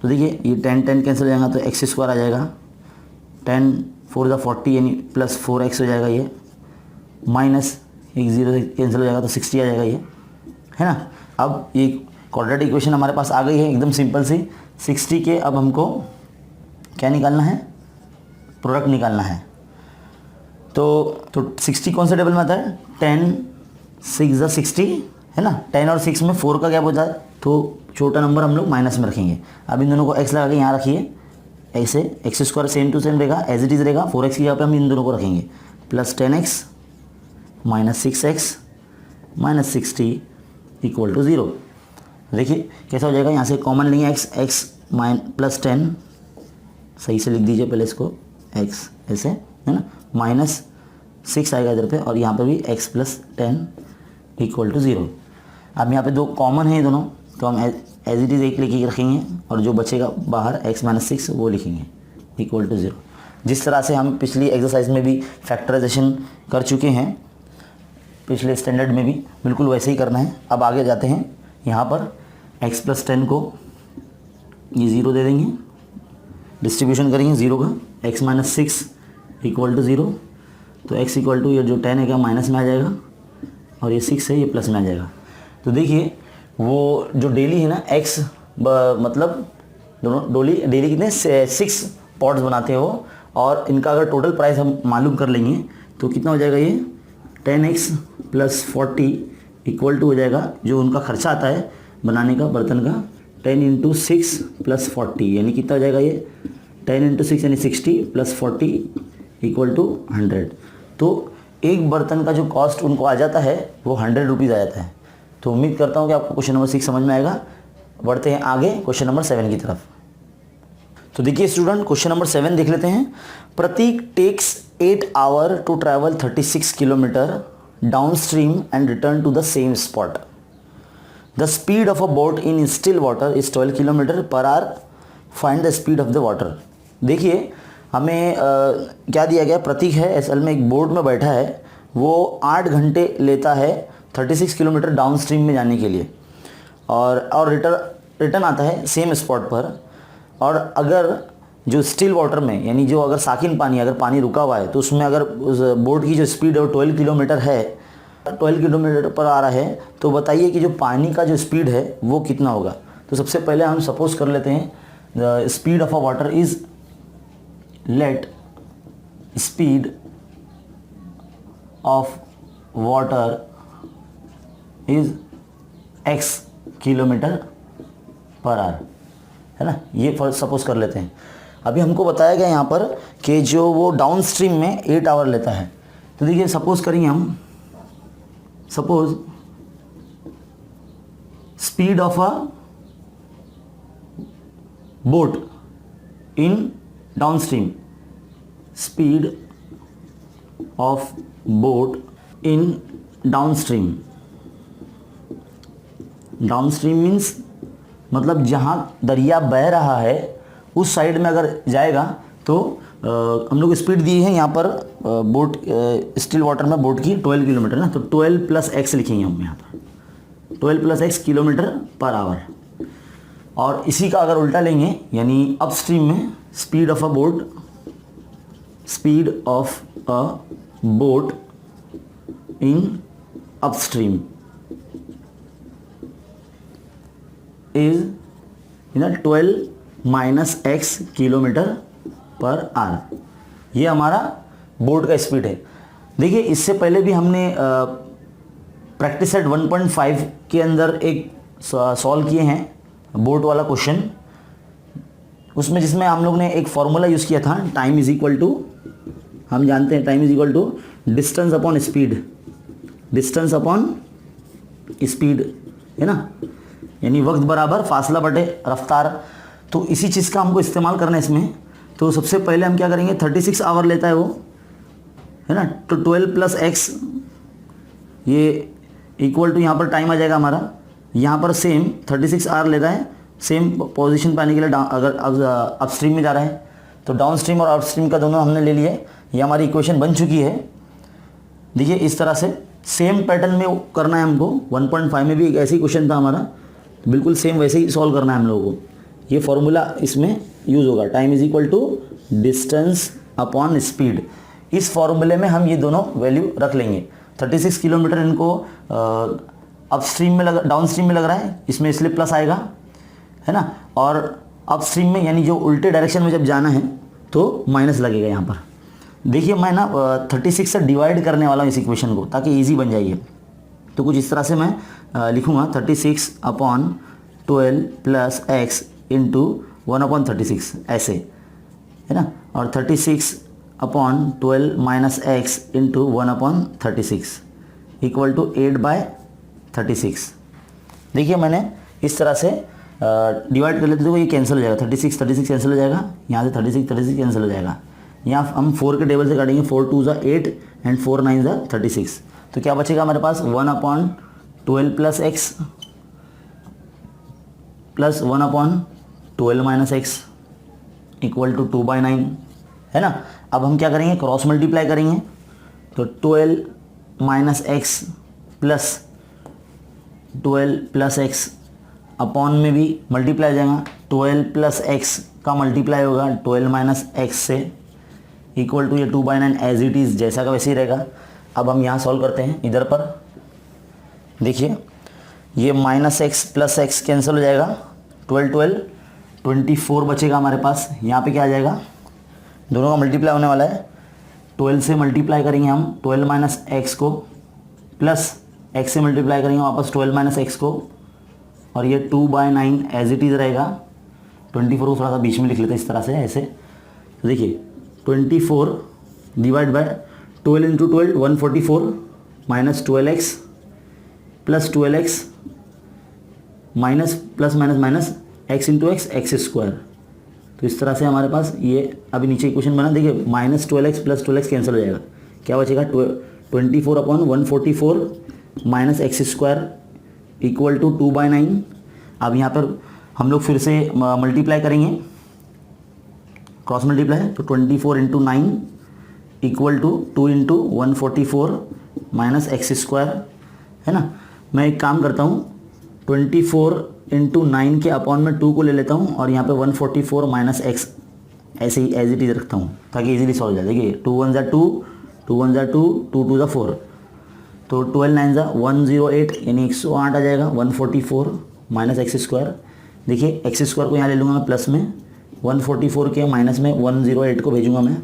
तो देखिए ये 10 कैंसिल हो जाएगा तो x² आ जाएगा। 10 4 × 40 यानी प्लस 4x हो जाएगा ये, माइनस एक 0 से कैंसिल हो जाएगा तो 60 आ जाएगा ये, है ना। अब ये क्वाड्रेटिक इक्वेशन हमारे पास आ गई है एकदम सिंपल सी। 60 के अब हमको क्या निकालना है, प्रोडक्ट निकालना है। तो 60 कौन से टेबल में आता है 10 6 × 60, है ना। 10 और 6 में 4 का गैप होता है तो छोटा नंबर हम लोग माइनस में रखेंगे। अब इन दोनों को x लगा के यहाँ रखिए, ऐसे x² सेम टू सेम रहेगा, एज इट इज़ रहेगा। 4x की जगह पे हम इन दोनों को रखेंगे plus 10x - 6x - 60 equal to 0। देखिए कैसा हो जाएगा, यहाँ से कॉमन लेंगे x + 10, सही से लिख दीजिए पहले इसको, x ऐसे, है ना, -6 आएगा इधर पे और यहाँ पे भी x + 10 इक्वल टू 0। अब यहाँ पे दो कॉमन है दोनों, तो हम एज इट इज़ एक लेके रखेंगे और जो बचेगा बाहर x - 6 वो लिखेंगे इक्वल टू 0। जिस तरह से हम पिछली एक्सरसाइज में भी फैक्टराइजेशन कर चुके हैं, पिछले स्टैंडर्ड में भी बिल्कुल वैसे ही करना है। अब आगे जाते हैं, यहाँ पर x + 10 को ये 0 दे देंगे, डिस्ट्रीब्यूशन करेंगे 0 का, x - 6 इक्वल टू 0। तो x इक्वल टू ये जो 10 है क्या माइनस में आ जाएगा और ये 6 है ये प्लस में आ जाएगा। तो देखिए वो जो डेली है ना x मतलब दोनों डेली कितने 6 पॉट्स बनाते हैं वो, और इनका अगर टोटल प्राइस हम मालूम कर लेंगे तो कितना हो जाएगा ये 10x + 40 इक्वल टू हो जाएगा जो उनका खर्चा आता है बनाने का बर्तन का 10 × 6 + 40 यानी कितना हो जाएगा ये 10 × 6 यानी 60 + 40 इक्वल टू 100। तो एक बर्तन का जो कॉस्ट उनको आ जाता है वो 100 रुपीज़ आ जाता है। तो उम्मीद करता हूँ कि आपको क्वेश्चन नंबर 6 समझ में आएगा। बढ़ते हैं आगे क्वेश्चन नंबर 7 की तरफ। तो देखिए स्टूडेंट, क्वेश्चन नंबर 7 देख लेते हैं। Prateek takes 8 hour to travel 36 kilometre down stream and return to the same spot. The speed of a boat in still water is 12 kilometre per hour. Find the speed of the water. देखिए हमें क्या दिया गया, प्रतीक है असल में एक boat में बैठा है, वो 8 घंटे लेता है 36 किलोमीटर डाउन स्ट्रीम में जाने के लिए, और रिटर्न आता है सेम स्पॉट पर। और अगर जो स्टिल वाटर में यानी जो अगर साकिन पानी, अगर पानी रुका हुआ है तो उसमें अगर उस बोट की जो स्पीड है वो 12 किलोमीटर है, 12 किलोमीटर पर आ रहा है, तो बताइए कि जो पानी का जो स्पीड है वो कितना होगा। तो सबसे पहले हम सपोज कर लेते हैं the speed of a water is, let speed of water is x kilometre per our, है ना। ये फर्स्ट सपोज कर लेते हैं। अभी हमको बताया गया यहाँ पर कि जो वो डाउन स्ट्रीम में 8 आवर लेता है। तो देखिए सपोज करेंगे हम, suppose speed of a boat in down stream, speed of boat in down stream. Down stream means मतलब जहाँ दरिया बह रहा है उस साइड में अगर जाएगा तो हम लोग स्पीड दी है यहाँ पर बोट स्टिल वाटर में बोट की 12 किलोमीटर ना, तो 12 प्लस एक्स लिखेंगे हम यहाँ पर, 12 plus x kilometre per our. और इसी का अगर उल्टा लेंगे यानी अप स्ट्रीम में speed of a boat, speed of a boat in upstream is 12 minus x kilometre per our. ये हमारा बोट का स्पीड है। देखिए इससे पहले भी हमने प्रैक्टिस सेट 1.5 के अंदर एक सॉल्व किए हैं बोट वाला क्वेश्चन, उसमें जिसमें हम लोग ने एक फॉर्मूला यूज़ किया था, टाइम इज इक्वल टू, हम जानते हैं time is equal to distance upon speed, distance upon speed, है ना, यानी वक्त बराबर फासला बटे रफ्तार। तो इसी चीज़ का हमको इस्तेमाल करना है इसमें। तो सबसे पहले हम क्या करेंगे, 36 आवर लेता है वो, है ना, तो 12 प्लस एक्स ये इक्वल टू यहाँ पर टाइम आ जाएगा हमारा, यहाँ पर सेम 36 आवर ले रहा है, सेम पोजीशन पे आने के लिए अगर अपस्ट्रीम में जा रहा है तो डाउन स्ट्रीम और अपस्ट्रीम का दोनों हमने ले लिए। ये हमारी इक्वेशन बन चुकी है। देखिए इस तरह से सेम पैटर्न में करना है हमको। 1.5 में भी एक ऐसी क्वेश्चन था हमारा, बिल्कुल सेम वैसे ही सॉल्व करना है हम लोगों को। ये फॉर्मूला इसमें यूज़ होगा, time is equal to distance upon speed. इस फॉर्मूले में हम ये दोनों वैल्यू रख लेंगे। 36 किलोमीटर इनको अपस्ट्रीम में डाउन स्ट्रीम में लग रहा है, इसमें इसलिए प्लस आएगा, है ना, और अपस्ट्रीम में यानी जो उल्टे डायरेक्शन में जब जाना है तो माइनस लगेगा यहाँ पर। देखिए मैं ना 36 से डिवाइड करने वाला हूँ इस इक्वेशन को ताकि इजी बन जाइए। तो कुछ इस तरह से मैं लिखूँगा 36 अपॉन 12 प्लस एक्स इंटू 1/36 ऐसे, है ना, और 36 upon 12 minus x into 1/36 equal to 8/36। देखिए मैंने इस तरह से डिवाइड कर लेते तो ये कैंसिल हो जाएगा, 36 कैंसिल हो जाएगा, यहाँ से 36 कैंसिल हो जाएगा। यहाँ हम 4 के टेबल से काटेंगे, 4 2 = 8 एंड 4 9 = 36। तो क्या बचेगा हमारे पास 1/12 plus x plus 1/12 minus x equal to 2/9, है ना। अब हम क्या करेंगे, क्रॉस मल्टीप्लाई करेंगे, तो 12 minus x plus 12 plus x upon में भी मल्टीप्लाई हो जाएगा, 12 प्लस एक्स का मल्टीप्लाई होगा 12 माइनस एक्स से इक्वल टू ये 2/9 एज इट इज़ जैसा का वैसे ही रहेगा। अब हम यहाँ सॉल्व करते हैं। इधर पर देखिए ये minus x plus x cancel हो जाएगा, 12 24 बचेगा हमारे पास। यहाँ पे क्या आ जाएगा, दोनों का मल्टीप्लाई होने वाला है, 12 से मल्टीप्लाई करेंगे हम 12 माइनस एक्स को, प्लस एक्स से मल्टीप्लाई करेंगे वापस 12 माइनस एक्स को, और ये 2/9 एज इट इज़ रहेगा। 24 को थोड़ा सा बीच में लिख लेते हैं इस तरह से ऐसे। तो देखिए 24 divide by 12 into 12 144 minus 12x plus 12x minus plus minus minus x into x x square. तो इस तरह से हमारे पास ये अभी नीचे इक्वेशन बना, देखिए minus 12x plus 12x cancel हो जाएगा, क्या बचेगा 24 upon 144 minus x square equal to 2/9। अब यहाँ पर हम लोग फिर से मल्टीप्लाई करेंगे, क्रॉस मल्टीप्लाई, तो 24 into 9 equal to 2 into 144 minus x square, है ना। मैं एक काम करता हूँ, 24 इंटू 9 के अपॉन में 2 को ले लेता हूँ और यहाँ पे 144 माइनस एक्स ऐसे ही एज इट इज रखता हूँ ताकि इजीली सॉल्व हो जाए। देखिए 2 1 ज़ा 2, 2 1 ज़ा 2, 2 2 ज़ा 4, तो 12 9 ज़ा 108 यानी 108 आ जाएगा। 144 माइनस एक्स स्क्वायर, देखिए एक्स स्क्वायर को यहाँ ले लूँगा मैं प्लस में, 144 के माइनस में 108 को भेजूँगा मैं,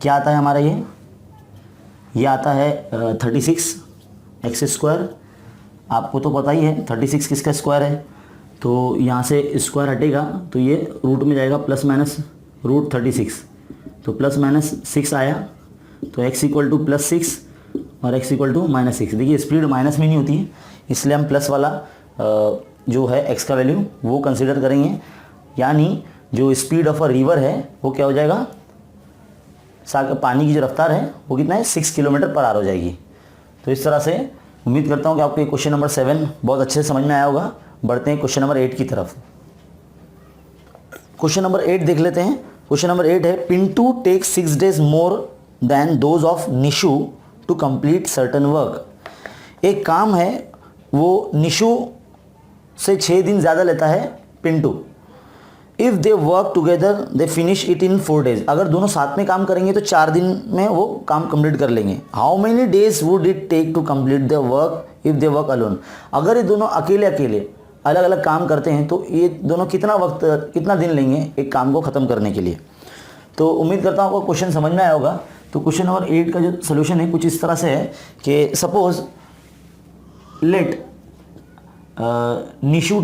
क्या आता है हमारा ये आता है 36 एक्स स्क्वायर। आपको तो पता ही है 36 किसका स्क्वायर है, तो यहाँ से स्क्वायर हटेगा तो ये रूट में जाएगा प्लस माइनस रूट 36, तो प्लस माइनस 6 आया, तो x इक्वल टू प्लस 6 और x इक्वल टू माइनस 6। देखिए स्पीड माइनस में नहीं होती है, इसलिए हम प्लस वाला जो है x का वैल्यू वो कंसिडर करेंगे, यानी जो स्पीड ऑफ अ रिवर है वो क्या हो जाएगा, पानी की जो रफ्तार है वो कितना है 6 किलोमीटर पर आवर हो जाएगी। तो इस तरह से उम्मीद करता हूँ कि आपको क्वेश्चन नंबर 7 बहुत अच्छे से समझ में आया होगा। बढ़ते हैं क्वेश्चन नंबर 8 की तरफ। क्वेश्चन नंबर 8 देख लेते हैं। क्वेश्चन नंबर 8 है, Pintu take 6 days more than those of Nishu to complete certain work. एक काम है वो निशु से 6 दिन ज़्यादा लेता है Pintu. If they work together they finish it in 4 days। अगर दोनों साथ में काम करेंगे तो 4 दिन में वो काम कंप्लीट कर लेंगे। How many days would it take to complete the work if they work alone. अगर ये दोनों अकेले अकेले अलग अलग काम करते हैं तो ये दोनों कितना दिन लेंगे एक काम को ख़त्म करने के लिए। तो उम्मीद करता हूँ आपको क्वेश्चन समझ में आया होगा। तो क्वेश्चन नंबर 8 का जो सोल्यूशन है कुछ इस तरह से है कि सपोज लेट निशु,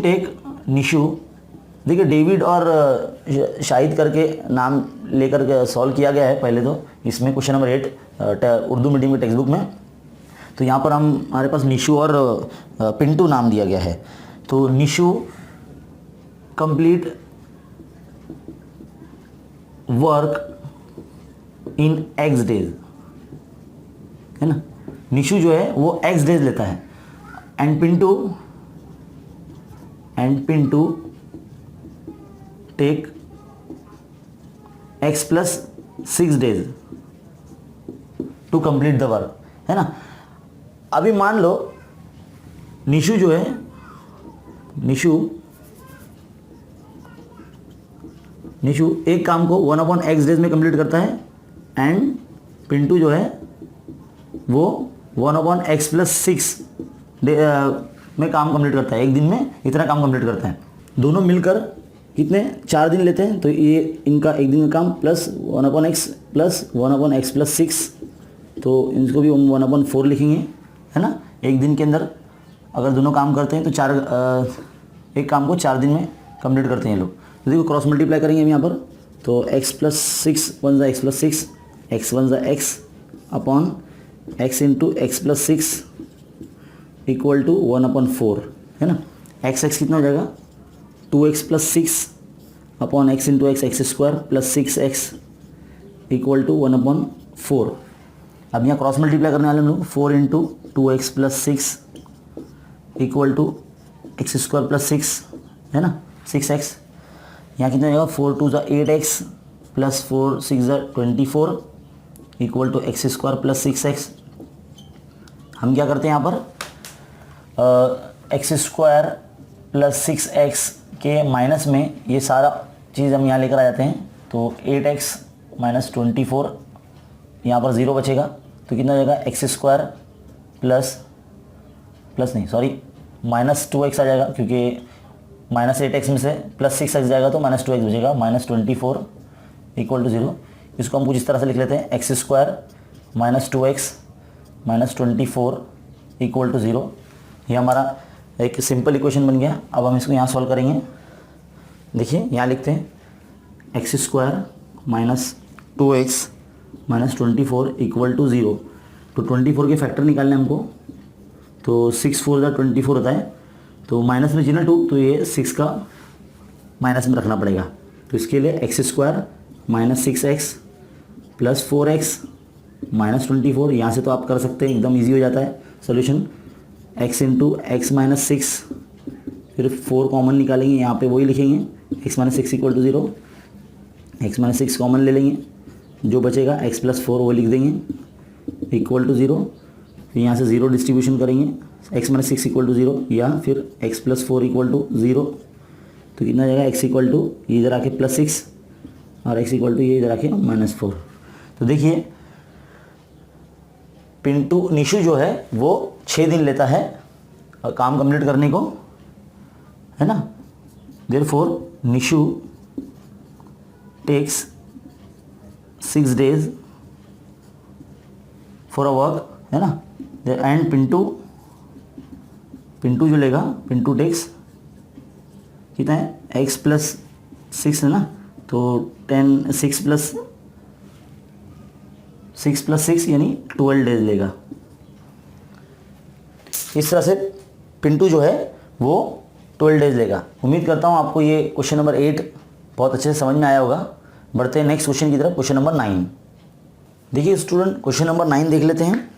देखिए डेविड और शाहिद करके नाम लेकर के सॉल्व किया गया है पहले तो इसमें क्वेश्चन नंबर 8 उर्दू मीडियम के टेक्स्ट बुक में। तो यहाँ पर हमारे पास निशु और पिंटू नाम दिया गया है। तो Nishu complete work in x days, है ना। निशु जो है वो एक्स डेज लेता है and Pintu take x plus 6 days to complete the work, है ना। अभी मान लो निशु जो है निशु एक काम को 1/x डेज में कंप्लीट करता है एंड पिंटू जो है वो 1/x प्लस 6 में काम कंप्लीट करता है, एक दिन में इतना काम कंप्लीट करता है। दोनों मिलकर कितने 4 दिन लेते हैं, तो ये इनका एक दिन का काम plus 1/x plus 1/x plus 6, तो इनको भी 1/4 लिखेंगे, है ना। एक दिन के अंदर अगर दोनों काम करते हैं तो एक काम को 4 दिन में कंप्लीट करते हैं ये लोग। तो देखो क्रॉस मल्टीप्लाई करेंगे हम यहाँ पर, तो x प्लस 6 1 ज़ा x प्लस 6, x 1 ज़ा x upon x into x plus 6 equal to 1/4, है ना। x कितना हो जाएगा 2x plus 6 upon x into x x square plus 6x equal to 1/4। अब यहाँ क्रॉस मल्टीप्लाई करने वाले हम लोग 4 into 2x plus 6 equal to x square plus 6, है ना 6x। यहाँ कितना जाएगा 4 2 ज़ा 8x प्लस 4 6 ज़ा 24 equal to x square plus 6x। हम क्या करते हैं यहाँ पर एक्स स्क्वायर प्लस 6x के माइनस में ये सारा चीज़ हम यहाँ लेकर आ जाते हैं, तो 8x माइनस 24 यहाँ पर 0 बचेगा, तो कितना हो जाएगा एक्स स्क्वायर प्लस नहीं सॉरी माइनस 2x आ जाएगा, क्योंकि माइनस 8x में से प्लस 6x जाएगा तो माइनस 2x बचेगा, माइनस 24 इक्वल टू 0। इसको हम कुछ इस तरह से लिख लेते हैं, x square minus 2x minus 24 equal to 0। ये हमारा एक सिंपल इक्वेशन बन गया। अब हम इसको यहाँ सॉल्व करेंगे। देखिए यहाँ लिखते हैं x square minus 2x minus 24 equal to 0। तो 24 के फैक्टर निकालने हमको, तो 6 4 ज़ा 24 होता है, तो माइनस में चाहिए ना 2, तो ये 6 का माइनस में रखना पड़ेगा। तो इसके लिए x square minus 6x plus 4x minus 24, यहाँ से तो आप कर सकते हैं, एकदम इजी हो जाता है solution. x into x minus 6, फिर 4 कॉमन निकालेंगे, यहाँ पे वही लिखेंगे x minus 6 equal to 0, x minus 6 common ले लेंगे, जो बचेगा x प्लस 4 वो लिख देंगे इक्वल टू 0। फिर यहाँ से 0 डिस्ट्रीब्यूशन करेंगे, x माइनस 6 इक्वल टू 0 या फिर x प्लस 4 इक्वल टू 0। तो कितना जाएगा, x इक्वल टू ये इधर आके प्लस 6 और x इक्वल टू ये इधर आके माइनस 4। तो देखिए पिंटू निशु जो है वो 6 दिन लेता है काम कंप्लीट करने को, है ना। Therefore Nishu takes 6 days for a work, है ना। एंड पिंटू जो लेगा, पिंटू टेक्स कितना है, x प्लस 6 है ना, तो 6 प्लस 6 यानी 12 days लेगा। इस तरह से पिंटू जो है वो 12 days लेगा। उम्मीद करता हूँ आपको ये क्वेश्चन नंबर 8 बहुत अच्छे से समझ में आया होगा। बढ़ते हैं नेक्स्ट क्वेश्चन की तरफ, क्वेश्चन नंबर 9। देखिए स्टूडेंट, क्वेश्चन नंबर 9 देख लेते हैं।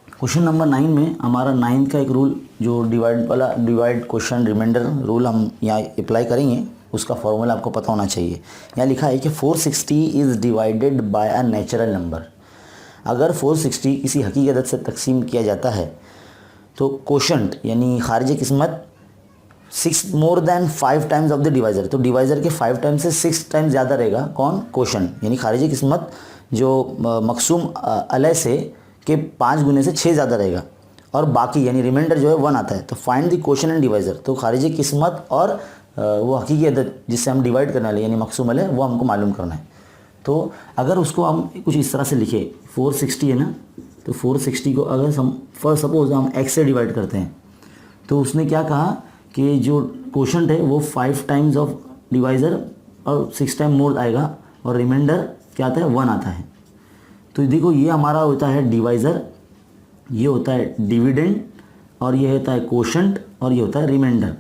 क्वेश्चन नंबर 9 में हमारा 9 का एक रूल जो डिवाइड क्वेश्चन रिमाइंडर रूल हम यहाँ अप्लाई करेंगे, उसका फॉर्मूला आपको पता होना चाहिए। यहाँ लिखा है कि 460 is divided by a natural number. अगर 460 किसी हकीकी अदद से तकसीम किया जाता है तो कोशंट यानी खारिज किस्मत 6 more than 5 times of the divisor, तो डिवाइज़र के 5 टाइम्स से 6 टाइम्स ज़्यादा रहेगा कौन, कोशंट यानी खारिज किस्मत जो मकसूम अलय से के 5 गुने से 6 ज़्यादा रहेगा, और बाकी यानी रिमाइंडर जो है 1 आता है। तो find the question and divisor, तो खारिज किस्मत और वो हकीकी अदद जिससे हम डिवाइड करने वाले यानी मकसूम अलय, वो हमको मालूम करना है। तो अगर उसको हम कुछ इस तरह से लिखे, 460 है ना, तो 460 को अगर हम फॉर सपोज हम x से डिवाइड करते हैं, तो उसने क्या कहा कि जो कोशंट है वो 5 टाइम्स ऑफ डिवाइज़र और 6 टाइम मोर आएगा, और रिमाइंडर क्या आता है, 1 आता है। तो देखो ये हमारा होता है डिवाइज़र, ये होता है डिविडेंड, और ये होता है कोशंट, और ये होता है रिमाइंडर।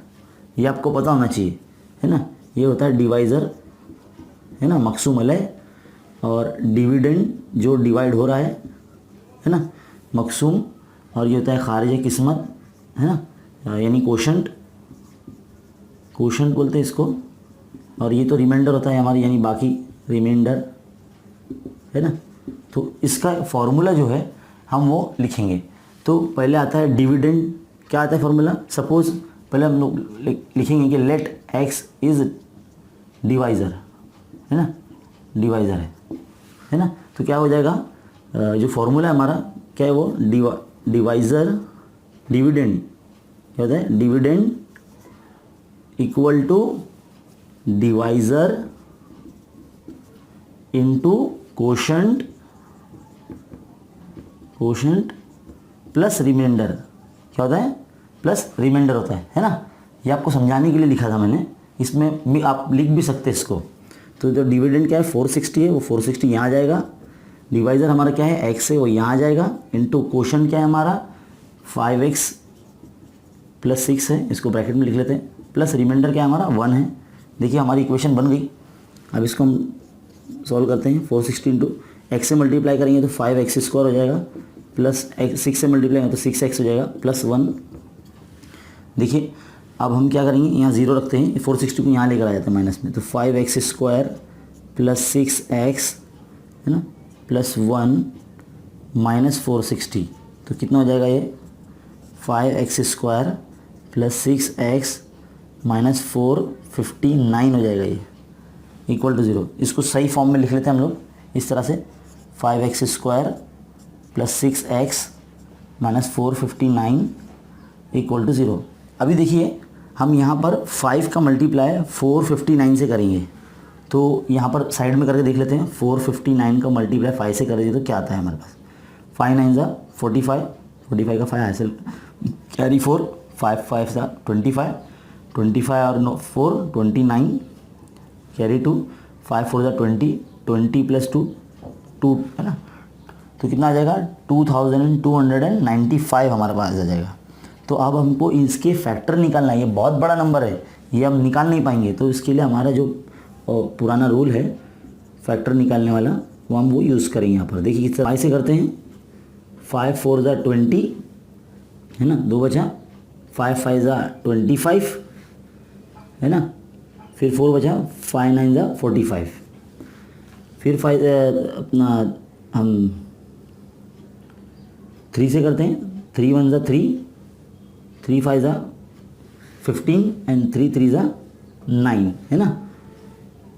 ये आपको पता होना चाहिए, है ना। ये होता है डिवाइज़र, है ना, मकसूम अलय, और डिविडेंड जो डिवाइड हो रहा है ना, मकसूम, और ये होता है खारिज किस्मत, है ना, यानी कोशंट बोलते हैं इसको, और ये तो रिमाइंडर होता है हमारी यानी बाकी रिमाइंडर, है ना। तो इसका फॉर्मूला जो है हम वो लिखेंगे। तो पहले आता है डिविडेंड, क्या आता है फॉर्मूला, सपोज पहले हम लोग लिखेंगे कि लेट x इज़ डिवाइज़र, है ना, डिवाइज़र है ना। तो क्या हो जाएगा, जो फॉर्मूला है हमारा क्या है वो, डिवाइज़र डिविडेंड, क्या होता है, dividend equal to divisor into quotient plus remainder, क्या होता है, प्लस रिमाइंडर होता है ना। ये आपको समझाने के लिए लिखा था मैंने, इसमें आप लिख भी सकते हैं इसको। तो जो डिविडेंड क्या है 460 है, वो 460 यहाँ आ जाएगा, डिवाइज़र हमारा क्या है x है, वो यहाँ आ जाएगा, इनटू कोशंट क्या है हमारा 5x प्लस 6 है, इसको ब्रैकेट में लिख लेते हैं, प्लस रिमाइंडर क्या है हमारा 1 है। देखिए हमारी इक्वेशन बन गई। अब इसको हम सॉल्व करते हैं। 460 इंटू एक्स से मल्टीप्लाई करेंगे तो 5x स्क्वायर हो जाएगा, प्लस 6 से मल्टीप्लाई करेंगे तो 6x हो जाएगा, प्लस 1। देखिए अब हम क्या करेंगे, यहाँ 0 रखते हैं, 460 को यहाँ लेकर आ जाते हैं माइनस में, तो 5x स्क्वायर प्लस 6x, है ना, प्लस 1 माइनस 460, तो कितना हो जाएगा ये 5x square plus 6x minus 459 हो जाएगा ये, इक्वल टू 0। इसको सही फॉर्म में लिख लेते हैं हम लोग इस तरह से, 5x square plus 6x minus 459 equal to 0। अभी देखिए हम यहाँ पर 5 का मल्टीप्लाई 459 से करेंगे, तो यहाँ पर साइड में करके देख लेते हैं। 459 का मल्टीप्लाई 5 से करेंगे तो क्या आता है हमारे पास, 5 9 ज़ा 45, 45 का 5 हासिल, कैरी 4, 5 5 ज़ा 25, 25 और 4 29, कैरी 2, 5 4 ज़ा 20, 20 प्लस 2 टू, है ना, तो कितना आ जाएगा 2295 हमारे पास आ जाएगा। तो अब हमको इसके फैक्टर निकालना है, ये बहुत बड़ा नंबर है, ये हम निकाल नहीं पाएंगे, तो इसके लिए हमारा जो पुराना रूल है फैक्टर निकालने वाला वो हम वो यूज़ करेंगे यहाँ पर। देखिए किस तरह से करते हैं, 5 4 ज़ा 20, है ना, 2 बचा, 5 5 ज़ा 25, है ना, फिर 4 बचा, 5 9 ज़ा 45, फिर 5 अपना हम 3 से करते हैं, 3 1 ज़ा 3, 3 5 ज़ा 15 एंड 3 3 ज़ा 9, है ना,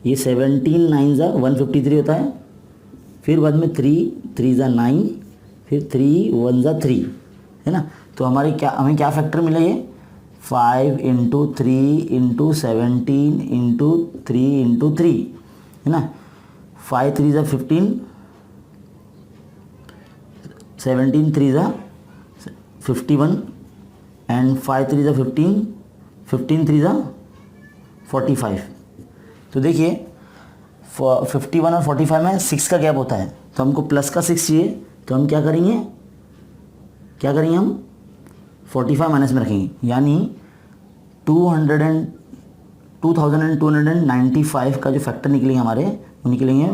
ये 17 9 ज़ा 153 होता है, फिर बाद में 3 3 ज़ा 9, फिर 3 1 ज़ा 3, है ना। तो हमारे क्या, हमें क्या फैक्टर मिला, ये 5 इंटू 3 इंटू 17 इंटू 3 इंटू 3, है ना, 5 3 ज़ा 15, 17 3 ज़ा 51 एंड 5 3 ज़ा 15, 15 3 ज़ा 45। तो देखिए 51 और 45 में 6 का गैप होता है, तो हमको प्लस का 6 चाहिए, तो हम क्या करेंगे हम 45 माइनस में रखेंगे, यानी 2295 का जो फैक्टर निकलेंगे हमारे, वो निकलेंगे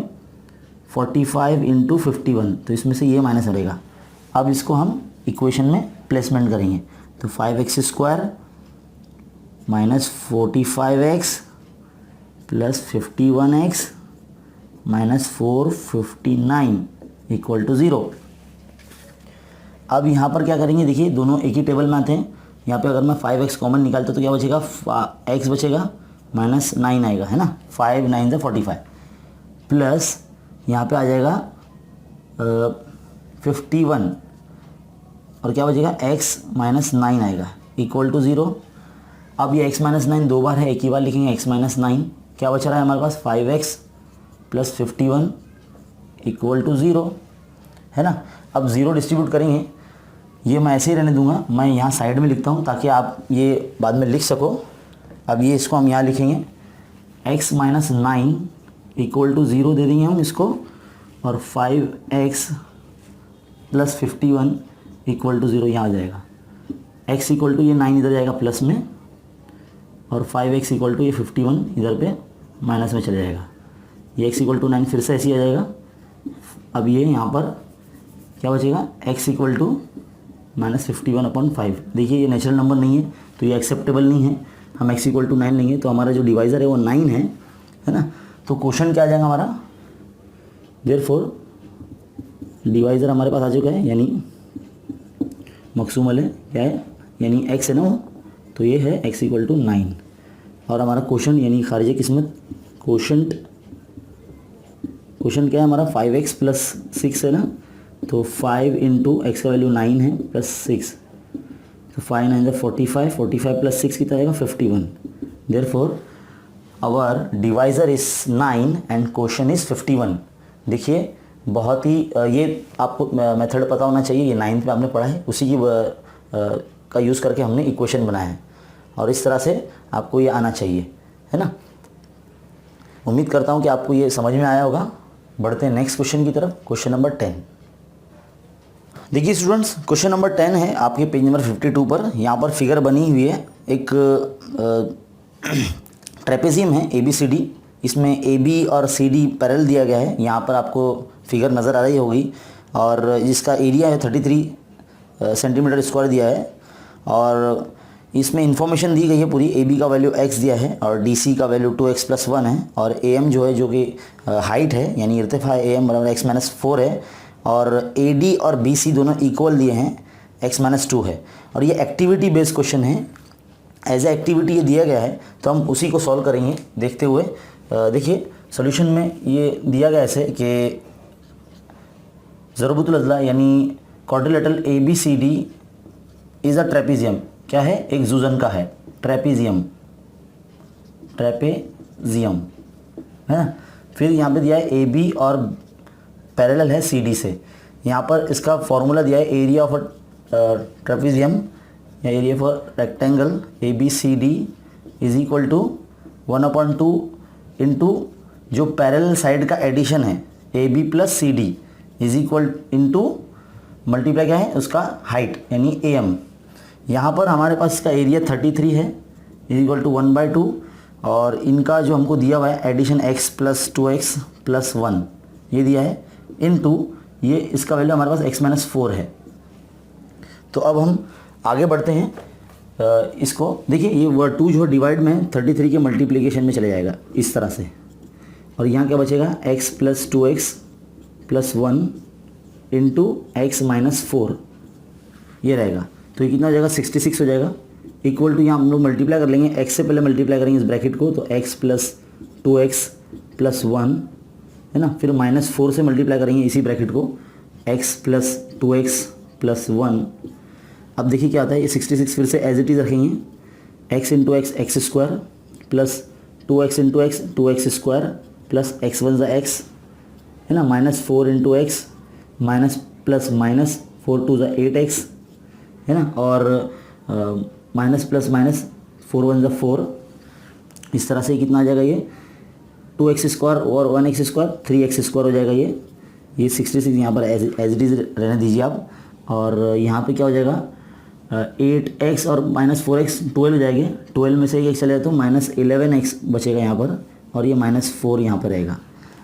45 इंटू 51, तो इसमें से ये माइनस रहेगा। अब इसको हम इक्वेशन में प्लेसमेंट करेंगे, तो 5x² minus 45x plus 51x minus 459 equal to 0। अब यहाँ पर क्या करेंगे, देखिए दोनों एक ही टेबल में आते हैं। यहाँ पे अगर मैं 5x कॉमन निकालता तो क्या बचेगा, x बचेगा माइनस 9 आएगा, है ना, 5 9 ज़ा 45, प्लस यहाँ पे आ जाएगा 51 और क्या बचेगा x माइनस 9 आएगा इक्वल टू 0। अब ये x माइनस 9 दो बार है, एक ही बार लिखेंगे x माइनस 9, क्या बच रहा है हमारे पास 5x प्लस 51 इक्वल टू 0, है ना। अब 0 डिस्ट्रीब्यूट करेंगे, ये मैं ऐसे ही रहने दूंगा, मैं यहाँ साइड में लिखता हूँ ताकि आप ये बाद में लिख सको। अब ये इसको हम यहाँ लिखेंगे x माइनस 9 इक्वल टू 0 दे देंगे हम इसको, और 5x प्लस 51 इक्वल टू 0 यहाँ आ जाएगा। x इक्वल टू ये 9 इधर जाएगा प्लस में, और 5x इक्वल टू ये 51 इधर पे माइनस में चले जाएगा। ये x इक्वल टू 9 फिर से ऐसे ही आ जाएगा। अब ये यहाँ पर क्या बचेगा, x इक्वल टू माइनस 51/5। देखिए ये नेचुरल नंबर नहीं है तो ये एक्सेप्टेबल नहीं है, हम x इक्वल टू 9 लेंगे, तो हमारा जो डिवाइज़र है वो 9 है ना। तो क्वेश्चन क्या आ जाएगा हमारा, देयरफॉर डिवाइज़र हमारे पास आ चुका है, यानी मकसूमल है, क्या है, यानी x है ना वो, तो ये है x इक्वल टू 9। और हमारा क्वेश्चन यानी खारिज किस्मत क्वेश्चन क्या है हमारा, 5x प्लस 6 है ना, तो 5 इंटू एक्स का वैल्यू 9 है प्लस 6, तो 5 9 45, 45 प्लस 6 कितना आएगा 51। Therefore our divisor is 9 and question is 51। देखिए बहुत ही ये आपको मेथड पता होना चाहिए, ये 9th में आपने पढ़ा है, उसी की का यूज़ करके हमने इक्वेशन बनाया है, और इस तरह से आपको ये आना चाहिए, है ना। उम्मीद करता हूँ कि आपको ये समझ में आया होगा। बढ़ते हैं नेक्स्ट क्वेश्चन की तरफ, क्वेश्चन नंबर 10। देखिए स्टूडेंट्स, क्वेश्चन नंबर 10 है आपके पेज नंबर 52 पर। यहाँ पर फिगर बनी हुई है, एक ट्रेपेजियम है ABCD, इसमें AB और CD पैरेलल दिया गया है। यहाँ पर आपको फिगर नज़र आ रही होगी, और जिसका एरिया है 33 सेंटीमीटर स्क्वायर दिया है, और इसमें इंफॉर्मेशन दी गई है पूरी। AB का वैल्यू x दिया है, और DC का वैल्यू 2x प्लस 1 है, और AM जो है, जो कि हाइट है, यानी इर्तिफा AM बराबर x माइनस 4 है, और AD और BC दोनों इक्वल दिए हैं, x माइनस 2 है। और ये एक्टिविटी बेस्ड क्वेश्चन है, एज ए एक्टिविटी ये दिया गया है, तो हम उसी को सॉल्व करेंगे देखते हुए। देखिए सोल्यूशन में ये दिया गया ऐसे कि ज़रबतुल अज़ला यानी quadrilateral ABCD is a trapezium, क्या है, एक जूजन का है, ट्रेपेजियम है ना। फिर यहाँ पे दिया है AB और पैरेलल है CD से। यहाँ पर इसका फॉर्मूला दिया है एरिया ऑफ ट्रेपेजियम या area for rectangle ABCD is equal to 1/2 into जो पैरेलल साइड का एडिशन है, A B plus C D is equal into multiply क्या है उसका हाइट यानी ए एम। यहाँ पर हमारे पास इसका एरिया 33 है इज इक्वल टू 1/2 और इनका जो हमको दिया हुआ है addition x plus 2x plus 1 ये दिया है इनटू ये इसका वैल्यू हमारे पास x - 4 है। तो अब हम आगे बढ़ते हैं। इसको देखिए ये वर्ड 2 जो डिवाइड में 33 के मल्टीप्लिकेशन में चले जाएगा इस तरह से और यहाँ क्या बचेगा x plus 2x plus 1 into x - 4 ये रहेगा। तो ये कितना हो जाएगा 66 हो जाएगा इक्वल टू यहाँ हम लोग मल्टीप्लाई कर लेंगे x से पहले मल्टीप्लाई करेंगे इस ब्रैकेट को तो x प्लस 2x प्लस 1 है ना, फिर -4 से मल्टीप्लाई करेंगे इसी ब्रैकेट को x प्लस 2x प्लस 1। अब देखिए क्या आता है ये 66 फिर से एज इट इज़ रखेंगे x into x x square plus 2x into x 2x square plus x1 ज़ा x है ना -4 into x minus plus minus 4 2 ज़ा 8x है ना और माइनस प्लस माइनस 4 1 ज़ा 4 इस तरह से कितना आ जाएगा ये 2x स्क्वायर और 1x स्क्वायर 3x स्क्वायर हो जाएगा ये 66 यहाँ पर एज इट इज़ रहने दीजिए आप। और यहाँ पे क्या हो जाएगा 8x और -4x 12 हो जाएंगे 12 में से एक चले तो -11x बचेगा यहाँ पर और ये -4 यहाँ पर रहेगा।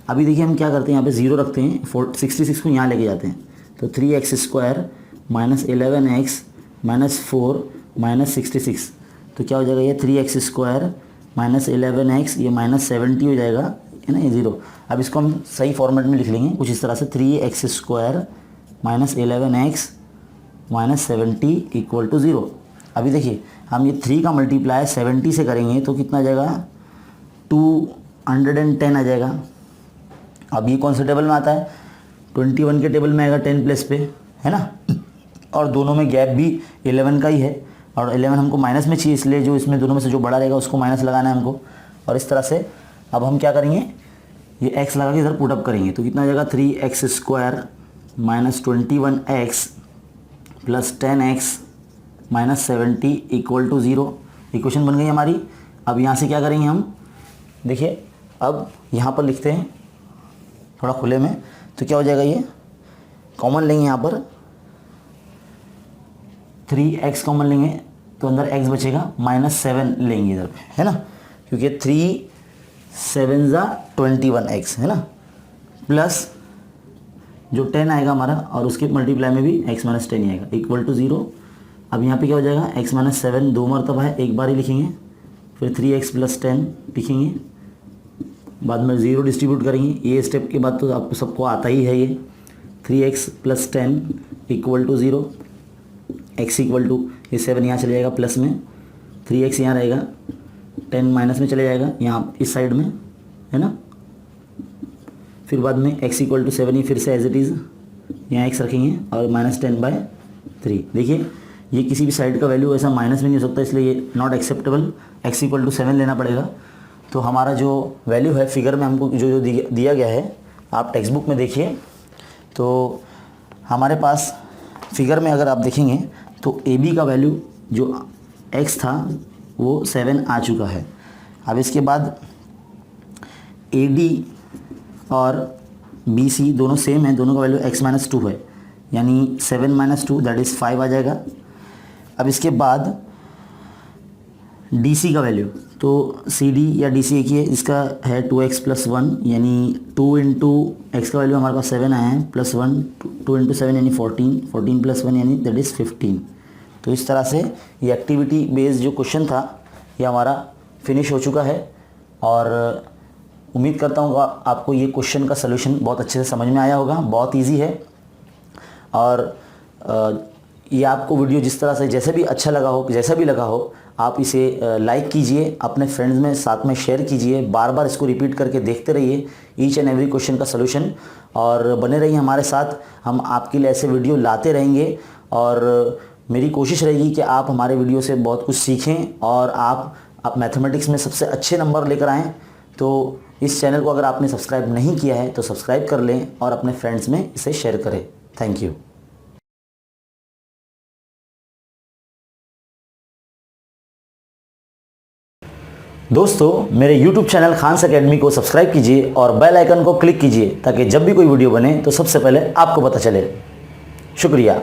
अभी देखिए हम क्या करते हैं यहाँ पे 0 रखते हैं 66 को यहाँ लेके जाते हैं तो 3x स्क्वायर -11x -4 -66 तो क्या हो जाएगा ये 3x स्क्वायर -11x ये -70 हो जाएगा है ना ये 0। अब इसको हम सही फॉर्मेट में लिख लेंगे कुछ इस तरह से 3x square -11x -70 equal to 0। अभी देखिए हम ये 3 का मल्टीप्लाई 70 से करेंगे तो कितना आ जाएगा 210 आ जाएगा। अब ये कौन से टेबल में आता है 21 के टेबल में आएगा 10 प्लस पे है ना और दोनों में गैप भी 11 का ही है और 11 हमको माइनस में चाहिए इसलिए जो इसमें दोनों में से जो बड़ा रहेगा उसको माइनस लगाना है हमको। और इस तरह से अब हम क्या करेंगे ये x लगा के इधर पुट अप करेंगे तो कितना आ जाएगा 3x square -21x plus 10x -70 equal to 0। Equation बन गई हमारी। अब यहाँ से क्या करेंगे हम देखिए अब यहाँ पर लिखते हैं थोड़ा खुले में तो क्या हो जाएगा ये कॉमन लेंगे यहाँ पर 3x कॉमन लेंगे तो अंदर x बचेगा -7 लेंगे इधर पे है ना क्योंकि 3 7 ज़ा 21x है ना प्लस जो 10 आएगा हमारा और उसके मल्टीप्लाई में भी x - 10 ही आएगा इक्वल टू 0। अब यहाँ पे क्या हो जाएगा x - 7 दो मरतबा है एक बार ही लिखेंगे फिर 3x प्लस 10 लिखेंगे बाद में 0 डिस्ट्रीब्यूट करेंगे। ये स्टेप के बाद तो आपको सबको आता ही है ये 3x plus 10 equal to 0 x equal to ये 7 यहाँ चले जाएगा प्लस में 3x यहाँ रहेगा 10 माइनस में चले जाएगा यहाँ इस साइड में है ना फिर बाद में x इक्वल टू 7 ही फिर से एज इट इज़ यहाँ x रखेंगे और -10/3। देखिए ये किसी भी साइड का वैल्यू ऐसा माइनस में नहीं हो सकता इसलिए ये not acceptable x equal to 7 लेना पड़ेगा। तो हमारा जो वैल्यू है फिगर में हमको जो दिया गया है आप टेक्स्ट बुक में देखिए तो हमारे पास फिगर में अगर आप देखेंगे तो AB का वैल्यू जो x था वो 7 आ चुका है। अब इसके बाद AD और BC दोनों सेम है दोनों का वैल्यू x - 2 है यानी 7 - 2 दैट इज़ 5 आ जाएगा। अब इसके बाद DC का वैल्यू तो CD या DC एक ही है इसका है 2x प्लस 1 यानी 2 इंटू एक्स का वैल्यू हमारे पास 7 आया है प्लस 1 2 इंटू 7 यानी 14 प्लस 1 यानी दैट इज़ 15। तो इस तरह से ये एक्टिविटी बेस्ड जो क्वेश्चन था ये हमारा फिनिश हो चुका है और उम्मीद करता हूँ आपको ये क्वेश्चन का सलूशन बहुत अच्छे से समझ में आया होगा। बहुत ईजी है और ये आपको वीडियो जिस तरह से जैसे भी अच्छा लगा हो जैसा भी लगा हो आप इसे लाइक कीजिए अपने फ्रेंड्स में साथ में शेयर कीजिए बार बार इसको रिपीट करके देखते रहिए ईच एंड एवरी क्वेश्चन का सलूशन और बने रहिए हमारे साथ। हम आपके लिए ऐसे वीडियो लाते रहेंगे और मेरी कोशिश रहेगी कि आप हमारे वीडियो से बहुत कुछ सीखें और आप मैथमेटिक्स में सबसे अच्छे नंबर लेकर आएँ। तो इस चैनल को अगर आपने सब्सक्राइब नहीं किया है तो सब्सक्राइब कर लें और अपने फ्रेंड्स में इसे शेयर करें। Thank you. दोस्तों मेरे YouTube चैनल खान्स एकेडमी को सब्सक्राइब कीजिए और बेल आइकन को क्लिक कीजिए ताकि जब भी कोई वीडियो बने तो सबसे पहले आपको पता चले। शुक्रिया।